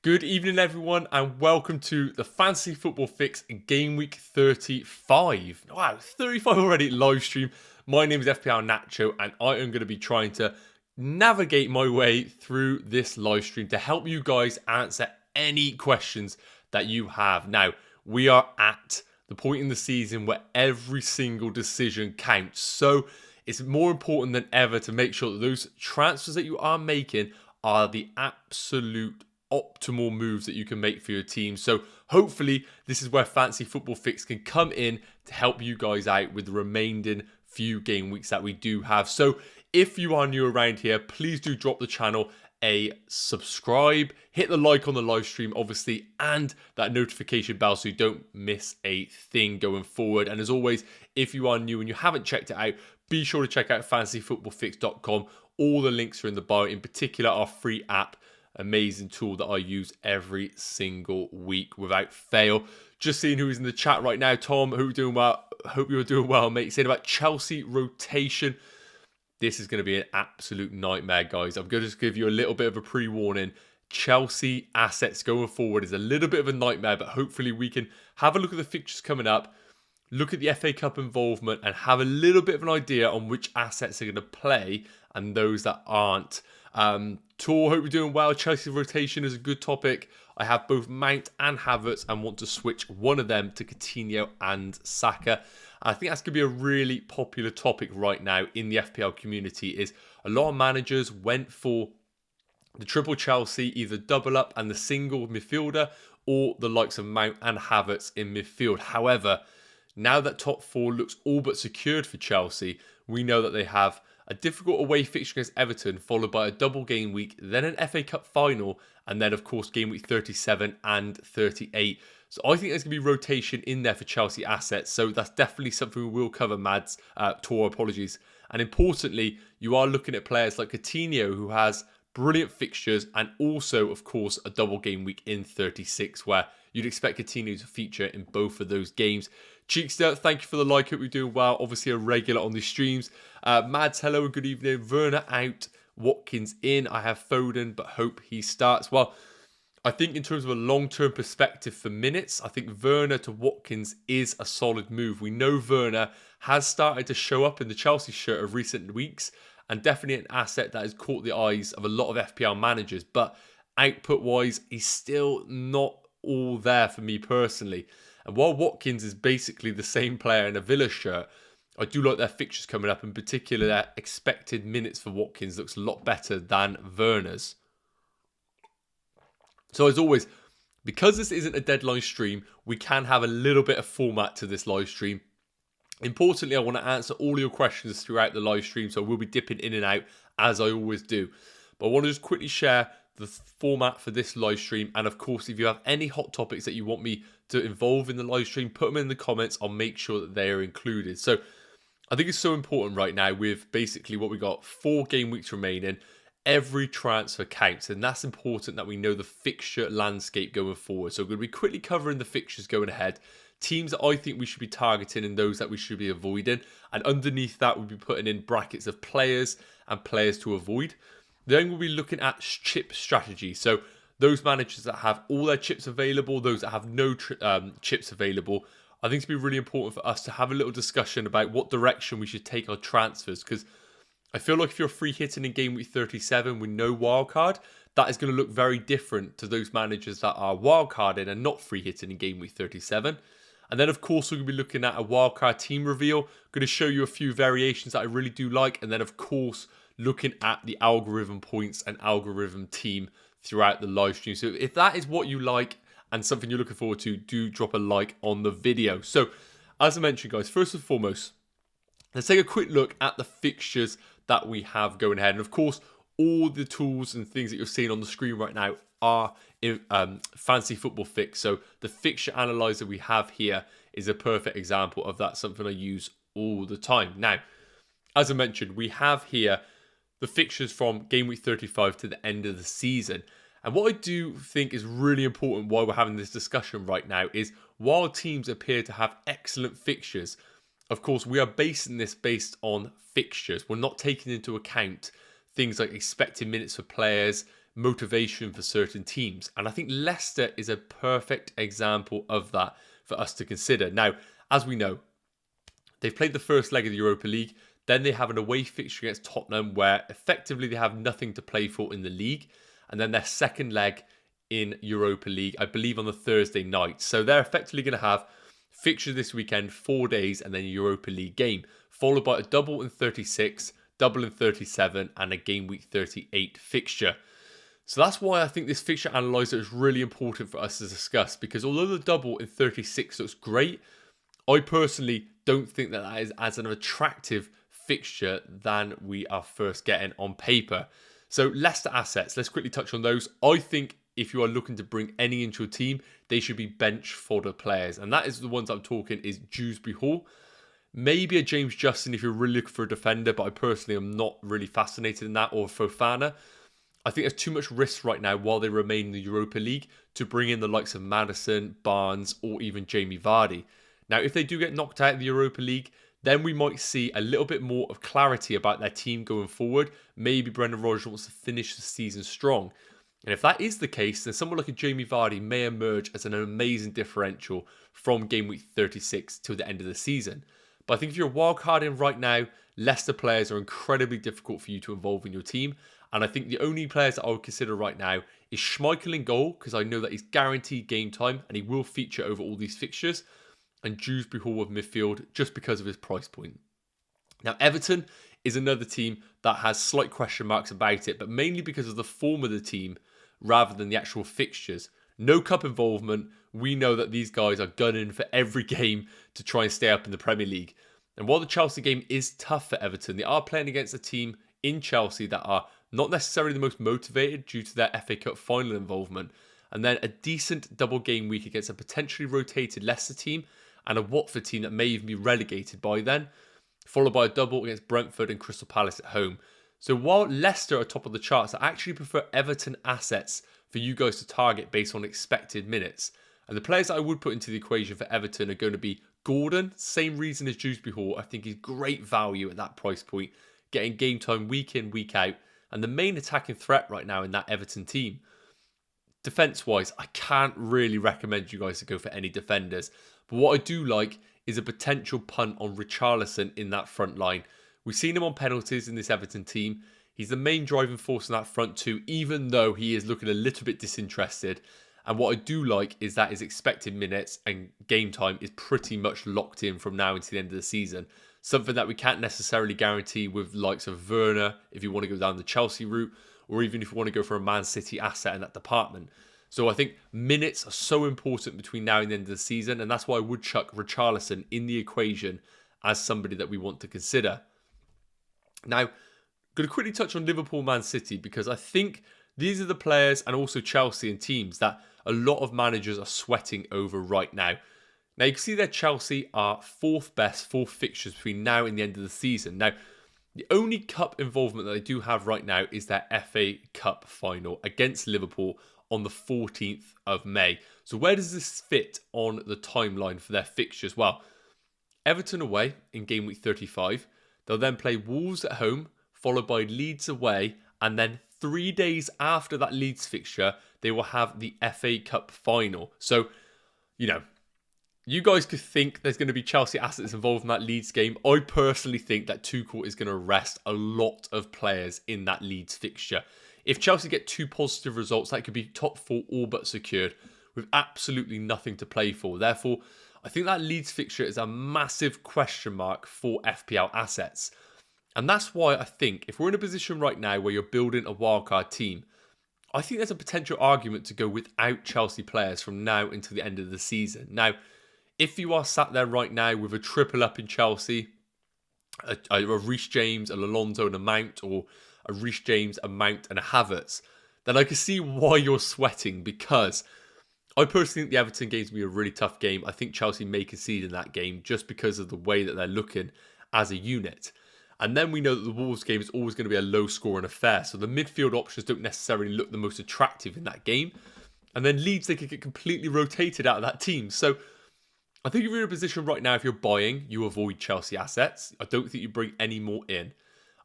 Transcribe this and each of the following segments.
Good evening, everyone, and welcome to the Fantasy Football Fix Game Week 35. Wow, 35 already live stream. My name is FPL Nacho, and I am going to be trying to navigate my way through this live stream to help you guys answer any questions that you have. Now, we are at the point in the season where every single decision counts. So it's more important than ever to make sure that those transfers that you are making are the absolute optimal moves that you can make for your team. So hopefully this is where Fantasy Football Fix can come in to help you guys out with the remaining few game weeks that we do have. So if you are new around here, please do drop the channel a subscribe, hit the like on the live stream obviously, and that notification bell so you don't miss a thing going forward. And as always, if you are new and you haven't checked it out, be sure to check out fantasyfootballfix.com. All the links are in the bio, in particular our free app. Amazing tool that I use every single week without fail. Just seeing who is in the chat right now. Tom, hope you're doing well. Hope you're doing well, mate. Saying about Chelsea rotation. This is going to be an absolute nightmare, guys. I'm going to just give you a little bit of a pre-warning. Chelsea assets going forward is a little bit of a nightmare, but hopefully we can have a look at the fixtures coming up, look at the FA Cup involvement, and have a little bit of an idea on which assets are going to play and those that aren't. Tor, hope you're doing well. Chelsea rotation is a good topic. I have both Mount and Havertz and want to switch one of them to Coutinho and Saka. I think that's going to be a really popular topic right now in the FPL community. Is a lot of managers went for the triple Chelsea, either double up and the single midfielder, or the likes of Mount and Havertz in midfield. However, now that top four looks all but secured for Chelsea, we know that they have a difficult away fixture against Everton, followed by a double game week, then an FA Cup final, and then, of course, game week 37 and 38. So I think there's going to be rotation in there for Chelsea assets. So that's definitely something we will cover, Mads. Tor, apologies. And importantly, you are looking at players like Coutinho, who has brilliant fixtures, and also, of course, a double game week in 36, where you'd expect Coutinho to feature in both of those games. Cheekster, thank you for the like. Hope you're doing well. Obviously a regular on the streams. Mads, hello and good evening. Werner out, Watkins in. I have Foden, but hope he starts. Well, I think in terms of a long-term perspective for minutes, I think Werner to Watkins is a solid move. We know Werner has started to show up in the Chelsea shirt of recent weeks, and definitely an asset that has caught the eyes of a lot of FPL managers. But output-wise, he's still not all there for me personally. And while Watkins is basically the same player in a Villa shirt, I do like their fixtures coming up. In particular, their expected minutes for Watkins looks a lot better than Werner's. So as always, because this isn't a deadline stream, we can have a little bit of format to this live stream. Importantly, I want to answer all your questions throughout the live stream, so we'll be dipping in and out as I always do. But I want to just quickly share the format for this live stream, and of course, if you have any hot topics that you want me to involve in the live stream, put them in the comments. I'll make sure that they are included. So I think it's so important right now with basically what we got, 4 game weeks remaining. Every transfer counts, and that's important that we know the fixture landscape going forward. So we're going to be quickly covering the fixtures going ahead, teams that I think we should be targeting and those that we should be avoiding, and underneath that we'll be putting in brackets of players and players to avoid. Then we'll be looking at chip strategy. So those managers that have all their chips available, those that have no chips available, I think it's be really important for us to have a little discussion about what direction we should take our transfers. Because I feel like if you're free hitting in game week 37 with no wildcard, that is going to look very different to those managers that are wildcarded and not free hitting in game week 37. And then, of course, we're going to be looking at a wildcard team reveal. I'm going to show you a few variations that I really do like. And then, of course, looking at the algorithm points and algorithm team throughout the live stream. So if that is what you like and something you're looking forward to, do drop a like on the video. So as I mentioned, guys, first and foremost, let's take a quick look at the fixtures that we have going ahead. And of course, all the tools and things that you're seeing on the screen right now are in Fantasy Football Fix. So the fixture analyzer we have here is a perfect example of that, something I use all the time. Now, as I mentioned, we have here the fixtures from game week 35 to the end of the season. And what I do think is really important while we're having this discussion right now is while teams appear to have excellent fixtures, of course, we are basing this based on fixtures. We're not taking into account things like expected minutes for players, motivation for certain teams. And I think Leicester is a perfect example of that for us to consider. Now, as we know, they've played the first leg of the Europa League. Then they have an away fixture against Tottenham where effectively they have nothing to play for in the league. And then their second leg in Europa League, I believe on the Thursday night. So they're effectively going to have fixture this weekend, 4 days, and then a Europa League game, followed by a double in 36, double in 37, and a game week 38 fixture. So that's why I think this fixture analyzer is really important for us to discuss, because although the double in 36 looks great, I personally don't think that that is as an attractive fixture than we are first getting on paper. So Leicester assets, let's quickly touch on those. I think if you are looking to bring any into your team, they should be bench fodder players. And that is the ones I'm talking is Dewsbury Hall. Maybe a James Justin if you're really looking for a defender, but I personally am not really fascinated in that, or Fofana. I think there's too much risk right now while they remain in the Europa League to bring in the likes of Maddison, Barnes, or even Jamie Vardy. Now, if they do get knocked out of the Europa League, then we might see a little bit more of clarity about their team going forward. Maybe Brendan Rodgers wants to finish the season strong. And if that is the case, then someone like a Jamie Vardy may emerge as an amazing differential from game week 36 till the end of the season. But I think if you're wildcarding right now, Leicester players are incredibly difficult for you to involve in your team. And I think the only players that I would consider right now is Schmeichel in goal, because I know that he's guaranteed game time and he will feature over all these fixtures. And Dewsbury Hall of midfield just because of his price point. Now, Everton is another team that has slight question marks about it, but mainly because of the form of the team rather than the actual fixtures. No cup involvement. We know that these guys are gunning for every game to try and stay up in the Premier League. And while the Chelsea game is tough for Everton, they are playing against a team in Chelsea that are not necessarily the most motivated due to their FA Cup final involvement. And then a decent double game week against a potentially rotated Leicester team and a Watford team that may even be relegated by then, followed by a double against Brentford and Crystal Palace at home. So while Leicester are top of the charts, I actually prefer Everton assets for you guys to target based on expected minutes. And the players that I would put into the equation for Everton are going to be Gordon, same reason as Dewsbury Hall. I think he's great value at that price point, getting game time week in, week out, and the main attacking threat right now in that Everton team. Defence-wise, I can't really recommend you guys to go for any defenders. But what I do like is a potential punt on Richarlison in that front line. We've seen him on penalties in this Everton team. He's the main driving force in that front too, even though he is looking a little bit disinterested. And what I do like is that his expected minutes and game time is pretty much locked in from now until the end of the season. Something that we can't necessarily guarantee with the likes of Werner if you want to go down the Chelsea route, or even if you want to go for a Man City asset in that department. So I think minutes are so important between now and the end of the season, and that's why I would chuck Richarlison in the equation as somebody that we want to consider. Now, I'm going to quickly touch on Liverpool, Man City, because I think these are the players and also Chelsea and teams that a lot of managers are sweating over right now. Now, you can see that Chelsea are fourth best, fourth fixtures between now and the end of the season. Now, the only cup involvement that they do have right now is their FA Cup final against Liverpool on the 14th of May. So where does this fit on the timeline for their fixtures? Well, Everton away in game week 35. They'll then play Wolves at home, followed by Leeds away, and then 3 days after that Leeds fixture, they will have the FA Cup final. So, you know, you guys could think there's going to be Chelsea assets involved in that Leeds game. I personally think that Tuchel is going to rest a lot of players in that Leeds fixture. If Chelsea get 2 positive results, that could be top 4 all but secured with absolutely nothing to play for. Therefore, I think that Leeds fixture is a massive question mark for FPL assets. And that's why I think if we're in a position right now where you're building a wildcard team, I think there's a potential argument to go without Chelsea players from now until the end of the season. Now, if you are sat there right now with a triple up in Chelsea, a Reece James, a Alonso and a Mount, or a Reece James, a Mount and a Havertz, then I can see why you're sweating, because I personally think the Everton game is going to be a really tough game. I think Chelsea may concede in that game just because of the way that they're looking as a unit. And then we know that the Wolves game is always going to be a low-scoring affair. So the midfield options don't necessarily look the most attractive in that game. And then Leeds, they could get completely rotated out of that team. So I think if you're in a position right now, if you're buying, you avoid Chelsea assets. I don't think you bring any more in.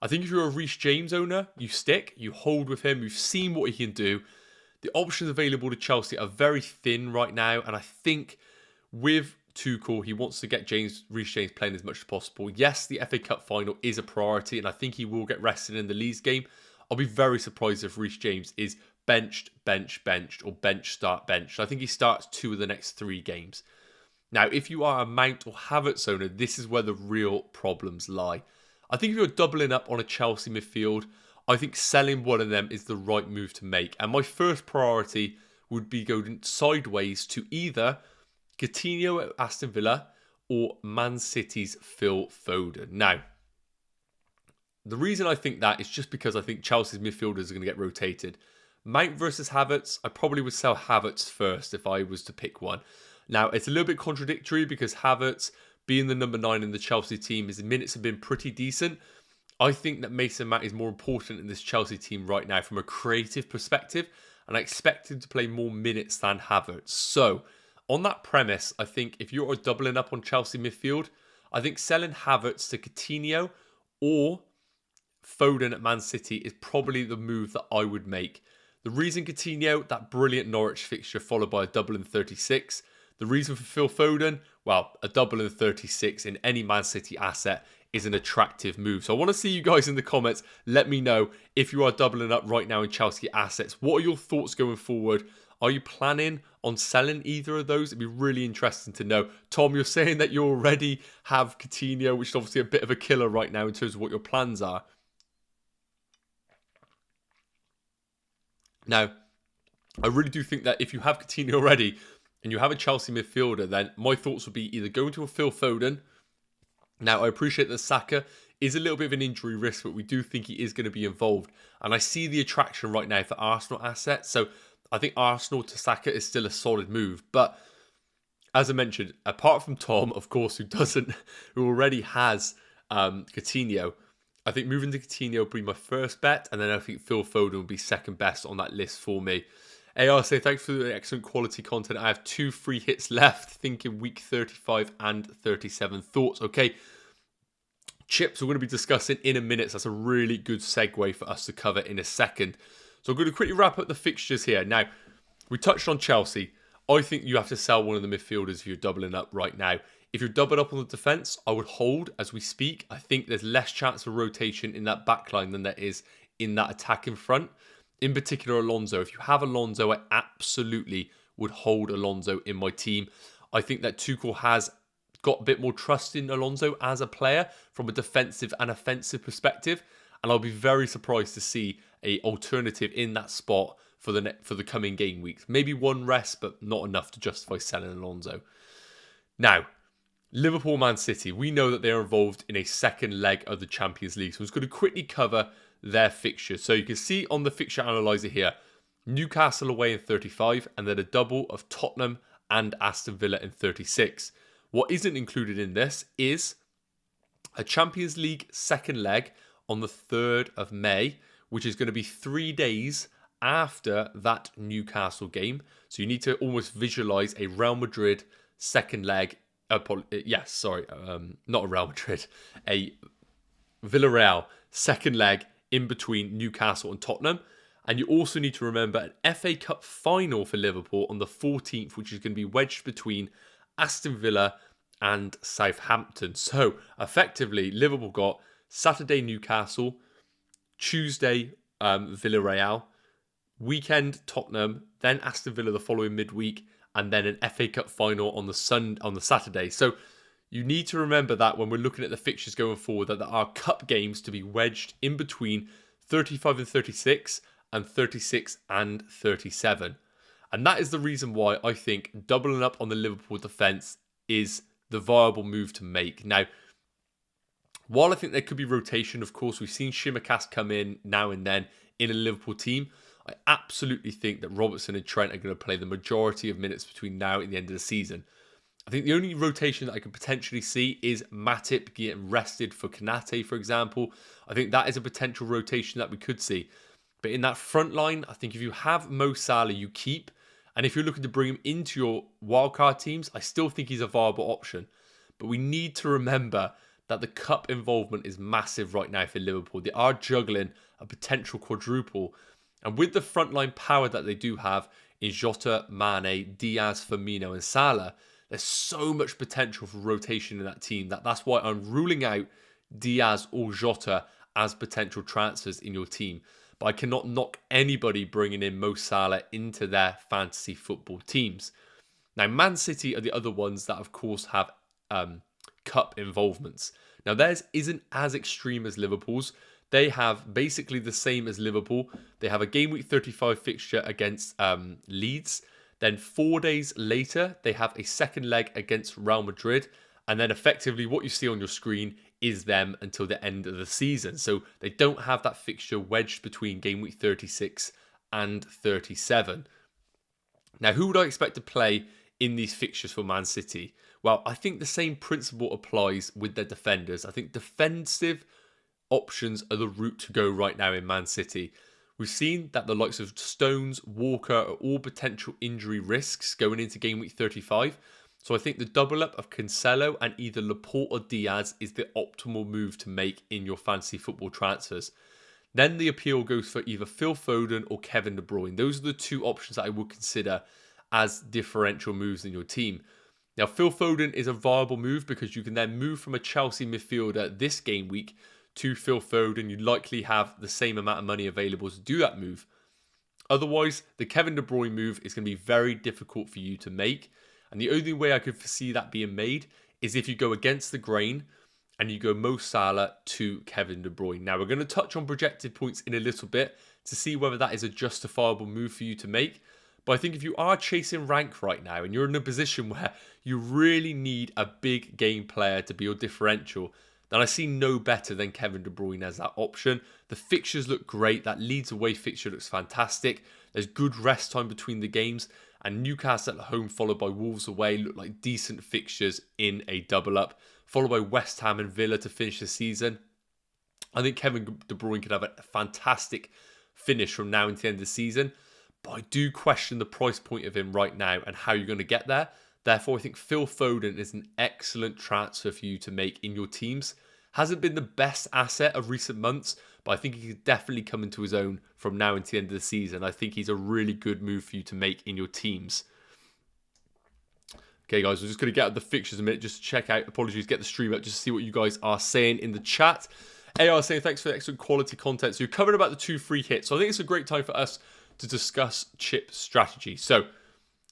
I think if you're a Reece James owner, you stick, you hold with him. You've seen what he can do. The options available to Chelsea are very thin right now. And I think with Tuchel, he wants to get Reece James playing as much as possible. Yes, the FA Cup final is a priority, and I think he will get rested in the Leeds game. I'll be very surprised if Reece James is benched, or bench, start, bench. I think he starts 2 of the next 3 games. Now, if you are a Mount or Havertz owner, this is where the real problems lie. I think if you're doubling up on a Chelsea midfield, I think selling one of them is the right move to make. And my first priority would be going sideways to either Coutinho at Aston Villa or Man City's Phil Foden. Now, the reason I think that is just because I think Chelsea's midfielders are going to get rotated. Mount versus Havertz, I probably would sell Havertz first if I was to pick one. Now, it's a little bit contradictory because Havertz, being the number 9 in the Chelsea team, his minutes have been pretty decent. I think that Mason Mount is more important in this Chelsea team right now from a creative perspective, and I expect him to play more minutes than Havertz. So, on that premise, I think if you're doubling up on Chelsea midfield, I think selling Havertz to Coutinho or Foden at Man City is probably the move that I would make. The reason Coutinho, that brilliant Norwich fixture followed by a double in 36. The reason for Phil Foden, well, a double in 36 in any Man City asset is an attractive move. So I want to see you guys in the comments. Let me know if you are doubling up right now in Chelsea assets. What are your thoughts going forward? Are you planning on selling either of those? It'd be really interesting to know. Tom, you're saying that you already have Coutinho, which is obviously a bit of a killer right now in terms of what your plans are. Now, I really do think that if you have Coutinho already and you have a Chelsea midfielder, then my thoughts would be either going to a Phil Foden. Now, I appreciate that Saka is a little bit of an injury risk, but we do think he is going to be involved. And I see the attraction right now for Arsenal assets. So I think Arsenal to Saka is still a solid move. But as I mentioned, apart from Tom, of course, who already has Coutinho, I think moving to Coutinho would be my first bet. And then I think Phil Foden would be second best on that list for me. AR say, thanks for the excellent quality content. I have 2 free hits left, thinking week 35 and 37 thoughts. Okay, chips we're going to be discussing in a minute. So that's a really good segue for us to cover in a second. So I'm going to quickly wrap up the fixtures here. Now, we touched on Chelsea. I think you have to sell one of the midfielders if you're doubling up right now. If you're doubling up on the defence, I would hold as we speak. I think there's less chance of rotation in that backline than there is in that attack in front. In particular, Alonso. If you have Alonso, I absolutely would hold Alonso in my team. I think that Tuchel has got a bit more trust in Alonso as a player from a defensive and offensive perspective. And I'll be very surprised to see an alternative in that spot for the coming game weeks. Maybe one rest, but not enough to justify selling Alonso. Now, Liverpool, Man City. We know that they're involved in a second leg of the Champions League. So I'm just going to quickly cover their fixtures. So you can see on the fixture analyzer here, Newcastle away in 35 and then a double of Tottenham and Aston Villa in 36. What isn't included in this is a Champions League second leg on the 3rd of May, which is going to be 3 days after that Newcastle game. So you need to almost visualize a Real Madrid second leg. Not a Real Madrid, a Villarreal second leg in between Newcastle and Tottenham. And you also need to remember an FA Cup final for Liverpool on the 14th, which is going to be wedged between Aston Villa and Southampton. So effectively, Liverpool got Saturday Newcastle, Tuesday Villarreal, weekend Tottenham, then Aston Villa the following midweek, and then an FA Cup final on the Saturday. So you need to remember that when we're looking at the fixtures going forward, that there are cup games to be wedged in between 35 and 36 and 36 and 37. And that is the reason why I think doubling up on the Liverpool defence is the viable move to make. Now, while I think there could be rotation, of course, we've seen Shimaka's come in now and then in a Liverpool team. I absolutely think that Robertson and Trent are going to play the majority of minutes between now and the end of the season. I think the only rotation that I could potentially see is Matip getting rested for Konate, for example. I think that is a potential rotation that we could see. But in that front line, I think if you have Mo Salah, you keep. And if you're looking to bring him into your wildcard teams, I still think he's a viable option. But we need to remember that the cup involvement is massive right now for Liverpool. They are juggling a potential quadruple. And with the frontline power that they do have in Jota, Mane, Diaz, Firmino and Salah, there's so much potential for rotation in that team that's why I'm ruling out Diaz or Jota as potential transfers in your team. But I cannot knock anybody bringing in Mo Salah into their fantasy football teams. Now, Man City are the other ones that, of course, have cup involvements. Now, theirs isn't as extreme as Liverpool's. They have basically the same as Liverpool. They have a game week 35 fixture against Leeds. Then 4 days later, they have a second leg against Real Madrid. And then effectively what you see on your screen is them until the end of the season. So they don't have that fixture wedged between game week 36 and 37. Now, who would I expect to play in these fixtures for Man City? Well, I think the same principle applies with their defenders. I think defensive options are the route to go right now in Man City. We've seen that the likes of Stones, Walker are all potential injury risks going into game week 35. So I think the double up of Cancelo and either Laporte or Diaz is the optimal move to make in your fantasy football transfers. Then the appeal goes for either Phil Foden or Kevin De Bruyne. Those are the two options that I would consider as differential moves in your team. Now, Phil Foden is a viable move because you can then move from a Chelsea midfielder this game week to Phil Foden. You likely have the same amount of money available to do that move. Otherwise, the Kevin De Bruyne move is going to be very difficult for you to make. And the only way I could foresee that being made is if you go against the grain and you go Mo Salah to Kevin De Bruyne. Now, we're going to touch on projected points in a little bit to see whether that is a justifiable move for you to make. But I think if you are chasing rank right now and you're in a position where you really need a big game player to be your differential, then I see no better than Kevin De Bruyne as that option. The fixtures look great. That Leeds away fixture looks fantastic. There's good rest time between the games. And Newcastle at home followed by Wolves away look like decent fixtures in a double up. Followed by West Ham and Villa to finish the season. I think Kevin De Bruyne could have a fantastic finish from now until the end of the season. But I do question the price point of him right now and how you're going to get there. Therefore, I think Phil Foden is an excellent transfer for you to make in your teams. Hasn't been the best asset of recent months, but I think he could definitely come into his own from now until the end of the season. I think he's a really good move for you to make in your teams. Okay, guys, we're just going to get out the fixtures a minute just to check out. Apologies, get the stream up just to see what you guys are saying in the chat. AR saying thanks for the excellent quality content. So you're covering about the 2 free hits. So I think it's a great time for us to discuss chip strategy. So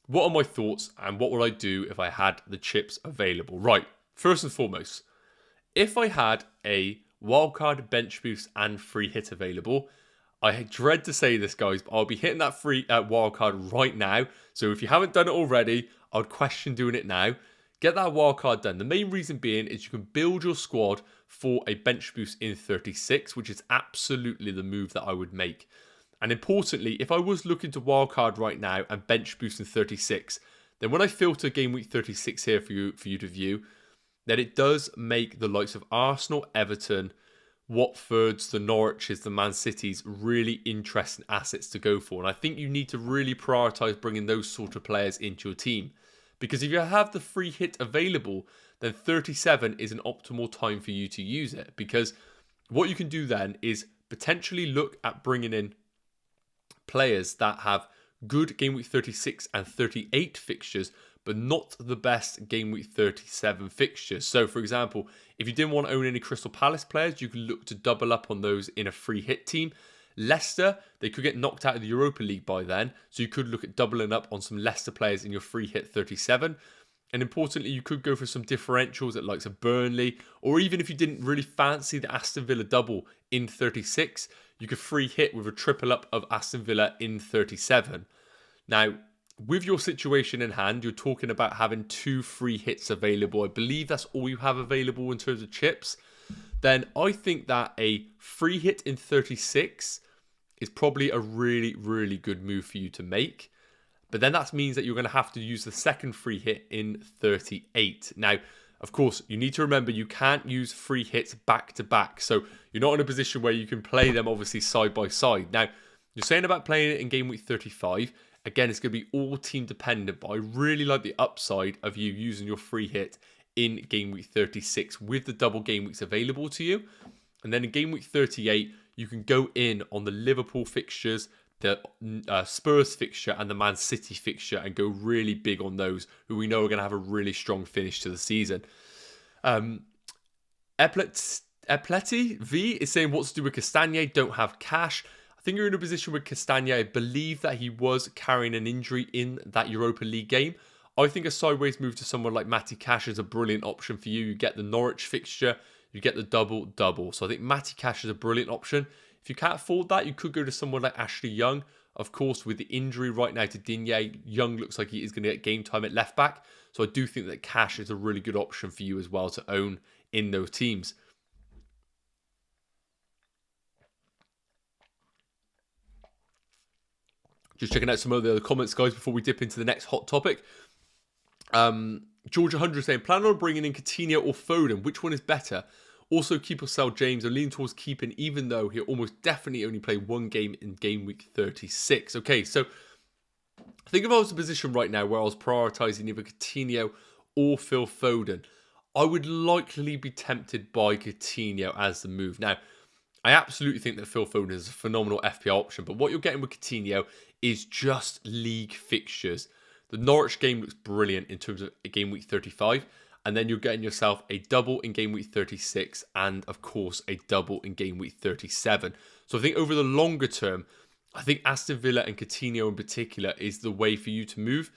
what are my thoughts and what would I do if I had the chips available? Right, first and foremost, if I had a wildcard, bench boost and free hit available, I dread to say this, guys, but I'll be hitting that free wildcard right now. So if you haven't done it already, I'd question doing it now. Get that wildcard done. The main reason being is you can build your squad for a bench boost in 36, which is absolutely the move that I would make. And importantly, if I was looking to wildcard right now and bench boost in 36, then when I filter game week 36 here for you to view, then it does make the likes of Arsenal, Everton, Watford's, the Norwich's, the Man City's really interesting assets to go for. And I think you need to really prioritise bringing those sort of players into your team. Because if you have the free hit available, then 37 is an optimal time for you to use it. Because what you can do then is potentially look at bringing in players that have good game week 36 and 38 fixtures, but not the best game week 37 fixtures. So, for example, if you didn't want to own any Crystal Palace players, you could look to double up on those in a free hit team. Leicester, they could get knocked out of the Europa League by then, so you could look at doubling up on some Leicester players in your free hit 37. And importantly, you could go for some differentials at likes of Burnley, or even if you didn't really fancy the Aston Villa double in 36, you could free hit with a triple up of Aston Villa in 37. Now, with your situation in hand, you're talking about having 2 free hits available. I believe that's all you have available in terms of chips. Then I think that a free hit in 36 is probably a really, really good move for you to make. But then that means that you're going to have to use the second free hit in 38. Now, of course, you need to remember you can't use free hits back to back. So you're not in a position where you can play them obviously side by side. Now, you're saying about playing it in game week 35. Again, it's going to be all team dependent, but I really like the upside of you using your free hit in game week 36 with the double game weeks available to you. And then in game week 38, you can go in on the Liverpool fixtures, the Spurs fixture and the Man City fixture and go really big on those who we know are going to have a really strong finish to the season. Epleti V is saying, what's to do with Castagne? Don't have cash. I think you're in a position with Castagne. I believe that he was carrying an injury in that Europa League game. I think a sideways move to someone like Matty Cash is a brilliant option for you. You get the Norwich fixture, you get the double-double. So I think Matty Cash is a brilliant option. If you can't afford that, you could go to someone like Ashley Young. Of course, with the injury right now to Digne, Young looks like he is going to get game time at left back. So I do think that Cash is a really good option for you as well to own in those teams. Just checking out some of the other comments, guys, before we dip into the next hot topic. George 100 saying, plan on bringing in Coutinho or Foden. Which one is better? Also, keep or sell James. I'm leaning towards keeping, even though he'll almost definitely only play one game in game week 36. Okay, so think if I was in a position right now where I was prioritising either Coutinho or Phil Foden, I would likely be tempted by Coutinho as the move. Now, I absolutely think that Phil Foden is a phenomenal FPL option, but what you're getting with Coutinho is just league fixtures. The Norwich game looks brilliant in terms of game week 35, and then you're getting yourself a double in game week 36 and, of course, a double in game week 37. So I think over the longer term, I think Aston Villa and Coutinho in particular is the way for you to move.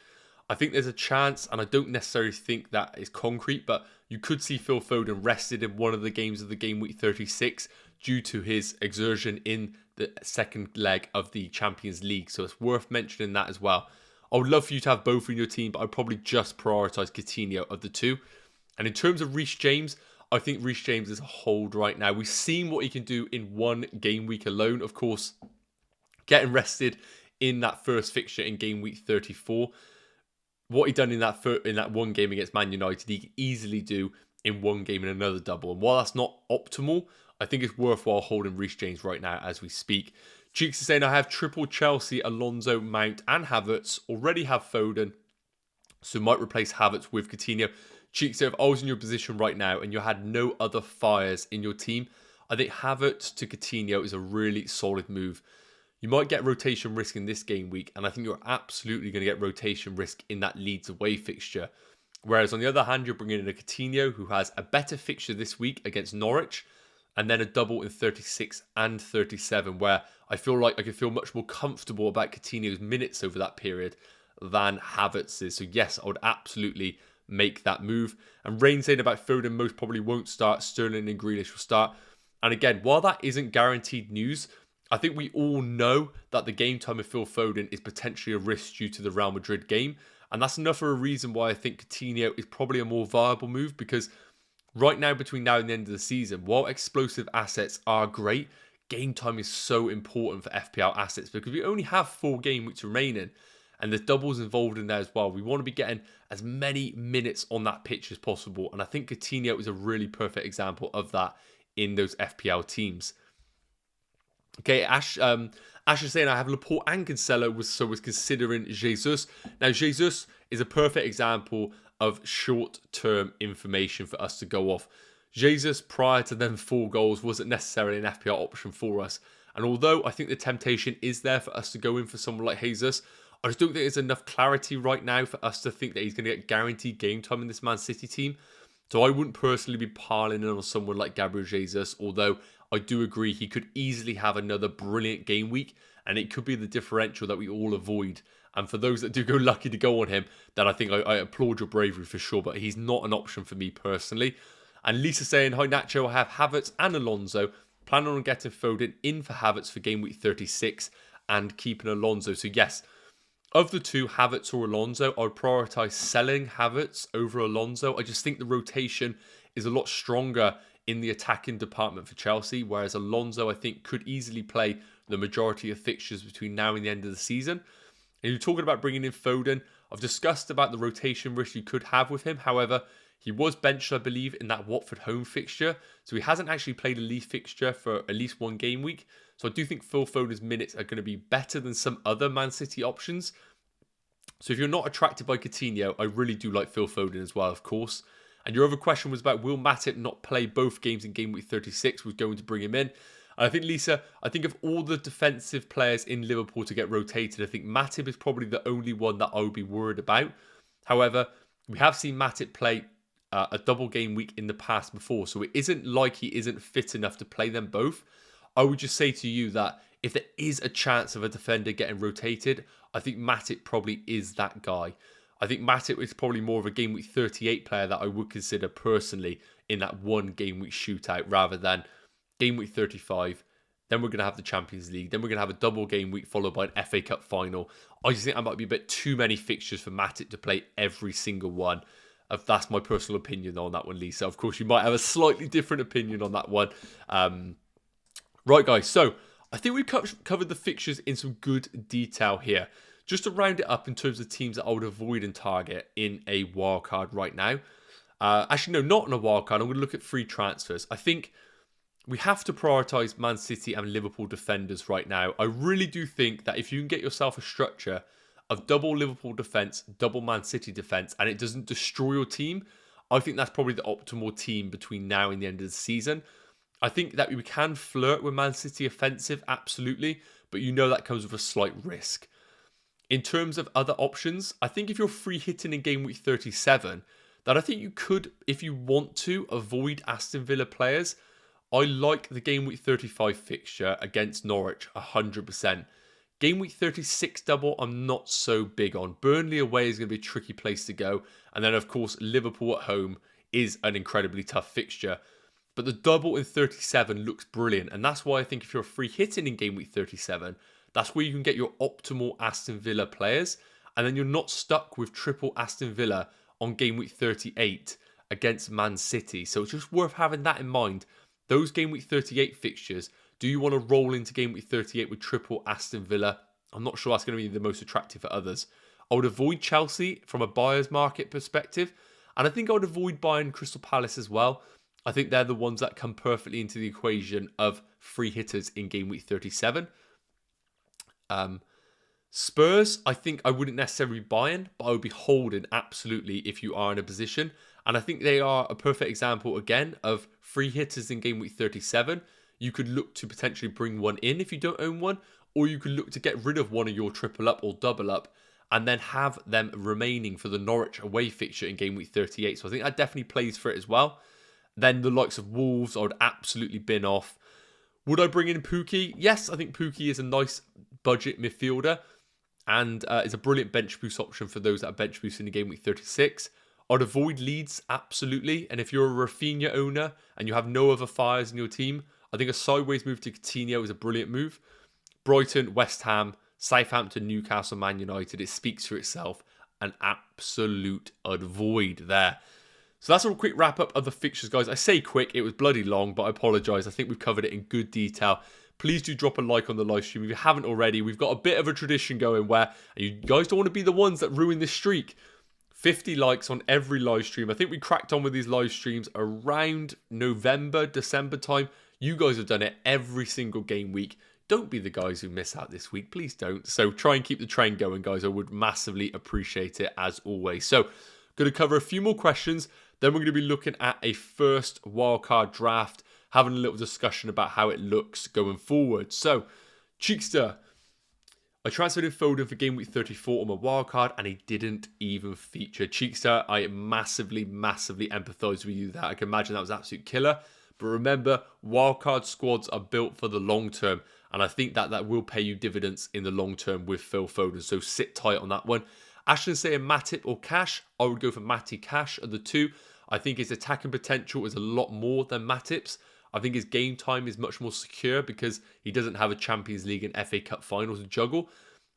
I think there's a chance, and I don't necessarily think that is concrete, but you could see Phil Foden rested in one of the games of the game week 36 due to his exertion in the second leg of the Champions League. So it's worth mentioning that as well. I would love for you to have both in your team, but I'd probably just prioritise Coutinho of the two. And in terms of Reece James, I think Reece James is a hold right now. We've seen what he can do in one game week alone. Of course, getting rested in that first fixture in game week 34. What he done in that one game against Man United, he can easily do in one game in another double. And while that's not optimal, I think it's worthwhile holding Reece James right now as we speak. Cheeks is saying, I have triple Chelsea, Alonso, Mount and Havertz. Already have Foden, so might replace Havertz with Coutinho. Cheeks said, if I was in your position right now and you had no other fires in your team, I think Havertz to Coutinho is a really solid move. You might get rotation risk in this game week, and I think you're absolutely going to get rotation risk in that Leeds away fixture. Whereas on the other hand, you're bringing in a Coutinho who has a better fixture this week against Norwich, and then a double in 36 and 37, where I feel like I can feel much more comfortable about Coutinho's minutes over that period than Havertz's. So yes, I would absolutely make that move. And Rain saying about Foden most probably won't start. Sterling and Grealish will start. And again, while that isn't guaranteed news, I think we all know that the game time of Phil Foden is potentially a risk due to the Real Madrid game. And that's enough for a reason why I think Coutinho is probably a more viable move, because right now, between now and the end of the season, while explosive assets are great, game time is so important for FPL assets because we only have 4 game weeks remaining and there's doubles involved in there as well. We want to be getting as many minutes on that pitch as possible. And I think Coutinho is a really perfect example of that in those FPL teams. Okay, Ash is saying I have Laporte and Cancelo, was considering Jesus. Now, Jesus is a perfect example of short-term information for us to go off. Jesus, prior to them 4 goals, wasn't necessarily an FPL option for us. And although I think the temptation is there for us to go in for someone like Jesus, I just don't think there's enough clarity right now for us to think that he's going to get guaranteed game time in this Man City team. So I wouldn't personally be piling in on someone like Gabriel Jesus, although I do agree he could easily have another brilliant game week, and it could be the differential that we all avoid. And for those that do go lucky to go on him, then I think I applaud your bravery for sure, but he's not an option for me personally. And Lisa saying, hi Nacho, I have Havertz and Alonso. Planning on getting Foden in for Havertz for game week 36 and keeping Alonso. So yes, of the two, Havertz or Alonso, I would prioritise selling Havertz over Alonso. I just think the rotation is a lot stronger in the attacking department for Chelsea, whereas Alonso, I think, could easily play the majority of fixtures between now and the end of the season. And you're talking about bringing in Foden. I've discussed about the rotation risk you could have with him. However, he was benched, I believe, in that Watford home fixture. So he hasn't actually played a Leeds fixture for at least 1 game week. So I do think Phil Foden's minutes are going to be better than some other Man City options. So if you're not attracted by Coutinho, I really do like Phil Foden as well, of course. And your other question was about, will Matip not play both games in game week 36? Was going to bring him in. And I think, Lisa, I think of all the defensive players in Liverpool to get rotated, I think Matip is probably the only one that I would be worried about. However, we have seen Matip play a double game week in the past before, so it isn't like he isn't fit enough to play them both. I would just say to you that if there is a chance of a defender getting rotated, I think Matip probably is that guy. I think Matip is probably more of a game week 38 player that I would consider personally in that one game week shootout rather than game week 35. Then we're going to have the Champions League. Then we're going to have a double game week followed by an FA Cup final. I just think that might be a bit too many fixtures for Matip to play every single one. That's my personal opinion on that one, Lisa. Of course, you might have a slightly different opinion on that one. Right, guys. So I think we've covered the fixtures in some good detail here. Just to round it up in terms of teams that I would avoid and target in a wildcard right now. Actually, no, not in a wildcard. I'm going to look at free transfers. I think we have to prioritise Man City and Liverpool defenders right now. I really do think that if you can get yourself a structure of double Liverpool defence, double Man City defence, and it doesn't destroy your team, I think that's probably the optimal team between now and the end of the season. I think that we can flirt with Man City offensive, absolutely, but you know that comes with a slight risk. In terms of other options, I think if you're free hitting in game week 37, that I think you could, if you want to, avoid Aston Villa players. I like the game week 35 fixture against Norwich 100%. Game week 36 double, I'm not so big on. Burnley away is going to be a tricky place to go. And then, of course, Liverpool at home is an incredibly tough fixture. But the double in 37 looks brilliant. And that's why I think if you're free hitting in game week 37, that's where you can get your optimal Aston Villa players. And then you're not stuck with triple Aston Villa on game week 38 against Man City. So it's just worth having that in mind. Those game week 38 fixtures, do you want to roll into game week 38 with triple Aston Villa? I'm not sure that's going to be the most attractive for others. I would avoid Chelsea from a buyer's market perspective. And I think I would avoid buying Crystal Palace as well. I think they're the ones that come perfectly into the equation of free hitters in game week 37. Spurs, I think I wouldn't necessarily be buying, but I would be holding absolutely if you are in a position. And I think they are a perfect example, again, of free hitters in game week 37. You could look to potentially bring one in if you don't own one, or you could look to get rid of one of your triple up or double up and then have them remaining for the Norwich away fixture in game week 38. So I think that definitely plays for it as well. Then the likes of Wolves, I would absolutely bin off. Would I bring in Pukki? Yes, I think Pukki is a nice budget midfielder and is a brilliant bench boost option for those that are bench boosting in game week 36. I'd avoid Leeds, absolutely. And if you're a Rafinha owner and you have no other fires in your team, I think a sideways move to Coutinho is a brilliant move. Brighton, West Ham, Southampton, Newcastle, Man United. It speaks for itself. An absolute avoid there. So that's a quick wrap up of the fixtures, guys. I say quick, it was bloody long, but I apologise. I think we've covered it in good detail. Please do drop a like on the live stream if you haven't already. We've got a bit of a tradition going where you guys don't want to be the ones that ruin this streak. 50 likes on every live stream. I think we cracked on with these live streams around November, December time. You guys have done it every single game week. Don't be the guys who miss out this week. Please don't. So try and keep the train going, guys. I would massively appreciate it as always. So going to cover a few more questions. Then we're going to be looking at a first wildcard draft, having a little discussion about how it looks going forward. So, Cheekster, I transferred in Foden for game week 34 on my wildcard and he didn't even feature. Cheekster, I massively empathise with you there. I can imagine that was an absolute killer. But remember, wildcard squads are built for the long term. And I think that will pay you dividends in the long term with Phil Foden. So sit tight on that one. Ashton saying Matip or Cash. I would go for Matty Cash of the two. I think his attacking potential is a lot more than Matip's. I think his game time is much more secure because he doesn't have a Champions League and FA Cup final to juggle.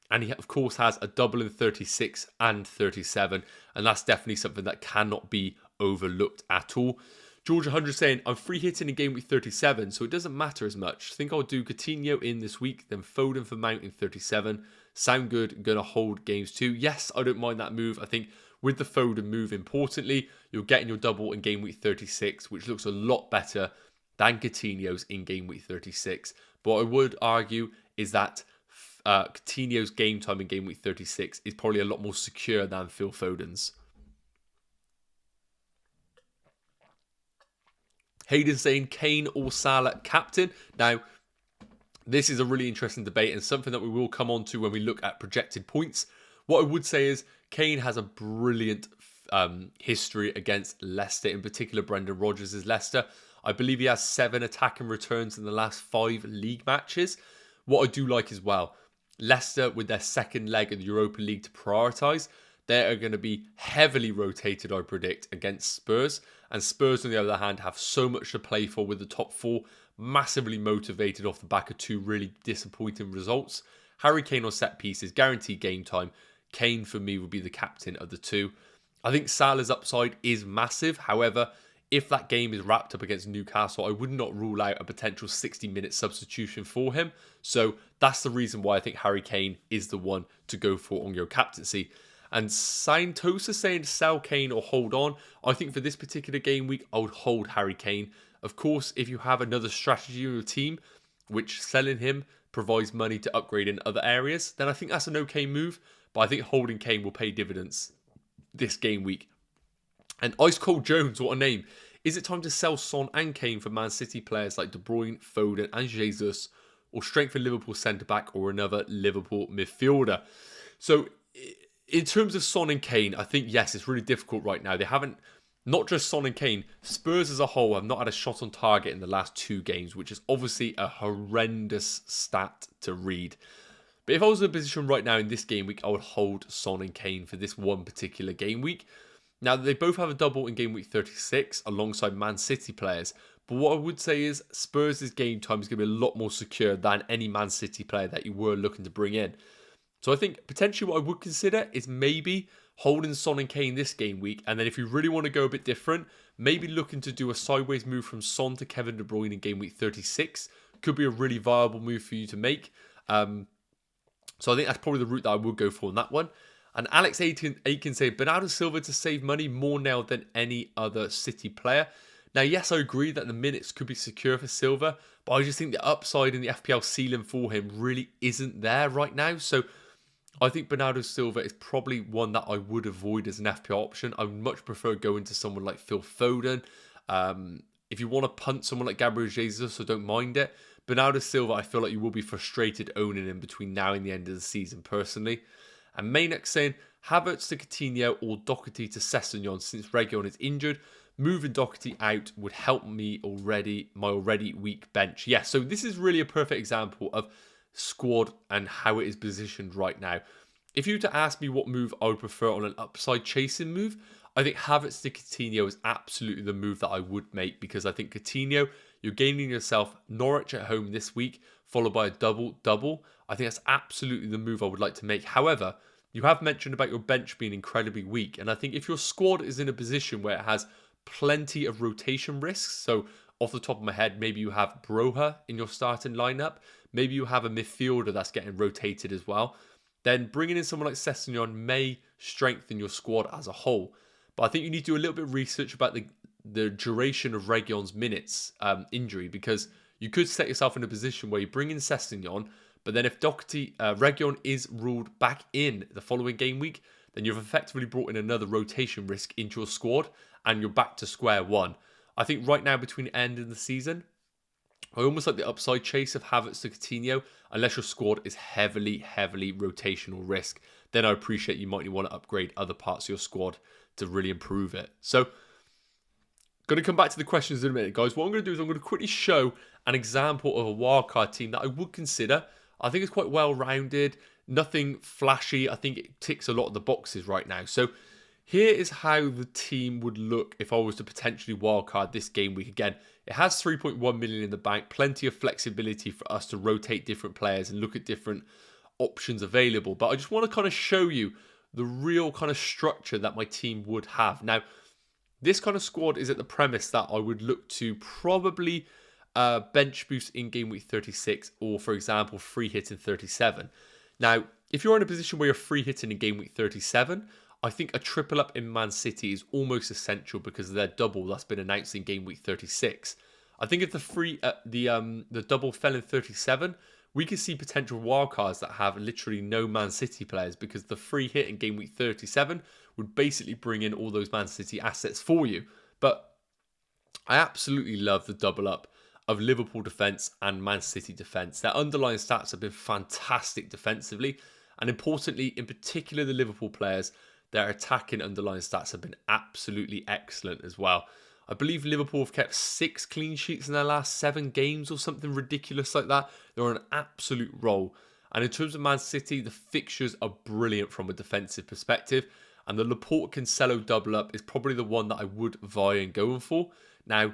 And he, of course, has a double in 36 and 37. And that's definitely something that cannot be overlooked at all. George 100 saying, I'm free hitting in game week 37, so it doesn't matter as much. I think I'll do Coutinho in this week, then Foden for Mount in 37. Sound good, going to hold games too. Yes, I don't mind that move. I think with the Foden move, importantly, you're getting your double in game week 36, which looks a lot better than Coutinho's in game week 36. But what I would argue is that Coutinho's game time in game week 36 is probably a lot more secure than Phil Foden's. Hayden saying Kane or Salah captain. Now, this is a really interesting debate and something that we will come on to when we look at projected points. What I would say is Kane has a brilliant history against Leicester, in particular Brendan Rodgers' Leicester. I believe he has 7 attacking returns in the last 5 league matches. What I do like as well, Leicester with their second leg of the Europa League to prioritise, they are going to be heavily rotated, I predict, against Spurs. And Spurs, on the other hand, have so much to play for with the top 4, massively motivated off the back of 2 really disappointing results. Harry Kane on set pieces, guaranteed game time. Kane, for me, would be the captain of the 2. I think Salah's upside is massive. However, if that game is wrapped up against Newcastle, I would not rule out a potential 60-minute substitution for him. So that's the reason why I think Harry Kane is the one to go for on your captaincy. And Santosa saying sell Kane or hold on. I think for this particular game week, I would hold Harry Kane. Of course, if you have another strategy on your team, which selling him provides money to upgrade in other areas, then I think that's an okay move. But I think holding Kane will pay dividends this game week. And Ice Cold Jones, what a name. Is it time to sell Son and Kane for Man City players like De Bruyne, Foden and Jesus, or strengthen Liverpool centre-back or another Liverpool midfielder? So in terms of Son and Kane, I think, yes, it's really difficult right now. They haven't, not just Son and Kane, Spurs as a whole have not had a shot on target in the last 2 games, which is obviously a horrendous stat to read. But if I was in a position right now in this game week, I would hold Son and Kane for this one particular game week. Now, they both have a double in game week 36 alongside Man City players. But what I would say is Spurs' game time is going to be a lot more secure than any Man City player that you were looking to bring in. So I think potentially what I would consider is maybe holding Son and Kane this game week. And then if you really want to go a bit different, maybe looking to do a sideways move from Son to Kevin De Bruyne in game week 36. Could be a really viable move for you to make. So I think that's probably the route that I would go for on that one. And Alex Aiken said, Bernardo Silva to save money more now than any other City player. Now, yes, I agree that the minutes could be secure for Silva, but I just think the upside in the FPL ceiling for him really isn't there right now. So I think Bernardo Silva is probably one that I would avoid as an FPL option. I would much prefer going to someone like Phil Foden. If you want to punt someone like Gabriel Jesus, I don't mind it. Bernardo Silva, I feel like you will be frustrated owning him between now and the end of the season, personally. And Maynock saying, Havertz to Coutinho or Doherty to Sessegnon since Reguilon is injured. Moving Doherty out would help my already weak bench. Yeah, so this is really a perfect example of squad and how it is positioned right now. If you were to ask me what move I would prefer on an upside chasing move, I think Havertz to Coutinho is absolutely the move that I would make, because I think Coutinho, you're gaining yourself Norwich at home this week, followed by a double-double. I think that's absolutely the move I would like to make. However, you have mentioned about your bench being incredibly weak, and I think if your squad is in a position where it has plenty of rotation risks, so off the top of my head, maybe you have Broha in your starting lineup, maybe you have a midfielder that's getting rotated as well, then bringing in someone like Sessegnon may strengthen your squad as a whole. But I think you need to do a little bit of research about the duration of Reguilon's minutes injury, because you could set yourself in a position where you bring in Sessegnon, but then if Reguilon is ruled back in the following game week, then you've effectively brought in another rotation risk into your squad and you're back to square one. I think right now between the end of the season, I almost like the upside chase of Havertz to Coutinho, unless your squad is heavily rotational risk. Then I appreciate you might want to upgrade other parts of your squad to really improve it. So, going to come back to the questions in a minute, guys. What I'm going to do is I'm going to quickly show an example of a wildcard team that I would consider. I think it's quite well-rounded, nothing flashy. I think it ticks a lot of the boxes right now. So here is how the team would look if I was to potentially wildcard this game week. Again, it has 3.1 million in the bank, plenty of flexibility for us to rotate different players and look at different options available. But I just want to kind of show you the real kind of structure that my team would have. Now, this kind of squad is at the premise that I would look to probably bench boost in game week 36 or, for example, free hit in 37. Now, if you're in a position where you're free hitting in game week 37, I think a triple up in Man City is almost essential because of their double that's been announced in game week 36. I think if the double fell in 37, we could see potential wildcards that have literally no Man City players, because the free hit in game week 37 would basically bring in all those Man City assets for you. But I absolutely love the double up of Liverpool defence and Man City defence. Their underlying stats have been fantastic defensively, and importantly, in particular, the Liverpool players, their attacking underlying stats have been absolutely excellent as well. I believe Liverpool have kept 6 clean sheets in their last 7 games or something ridiculous like that. They're on an absolute roll. And in terms of Man City, the fixtures are brilliant from a defensive perspective. And the Laporte-Cancelo double up is probably the one that I would vie and going for. Now,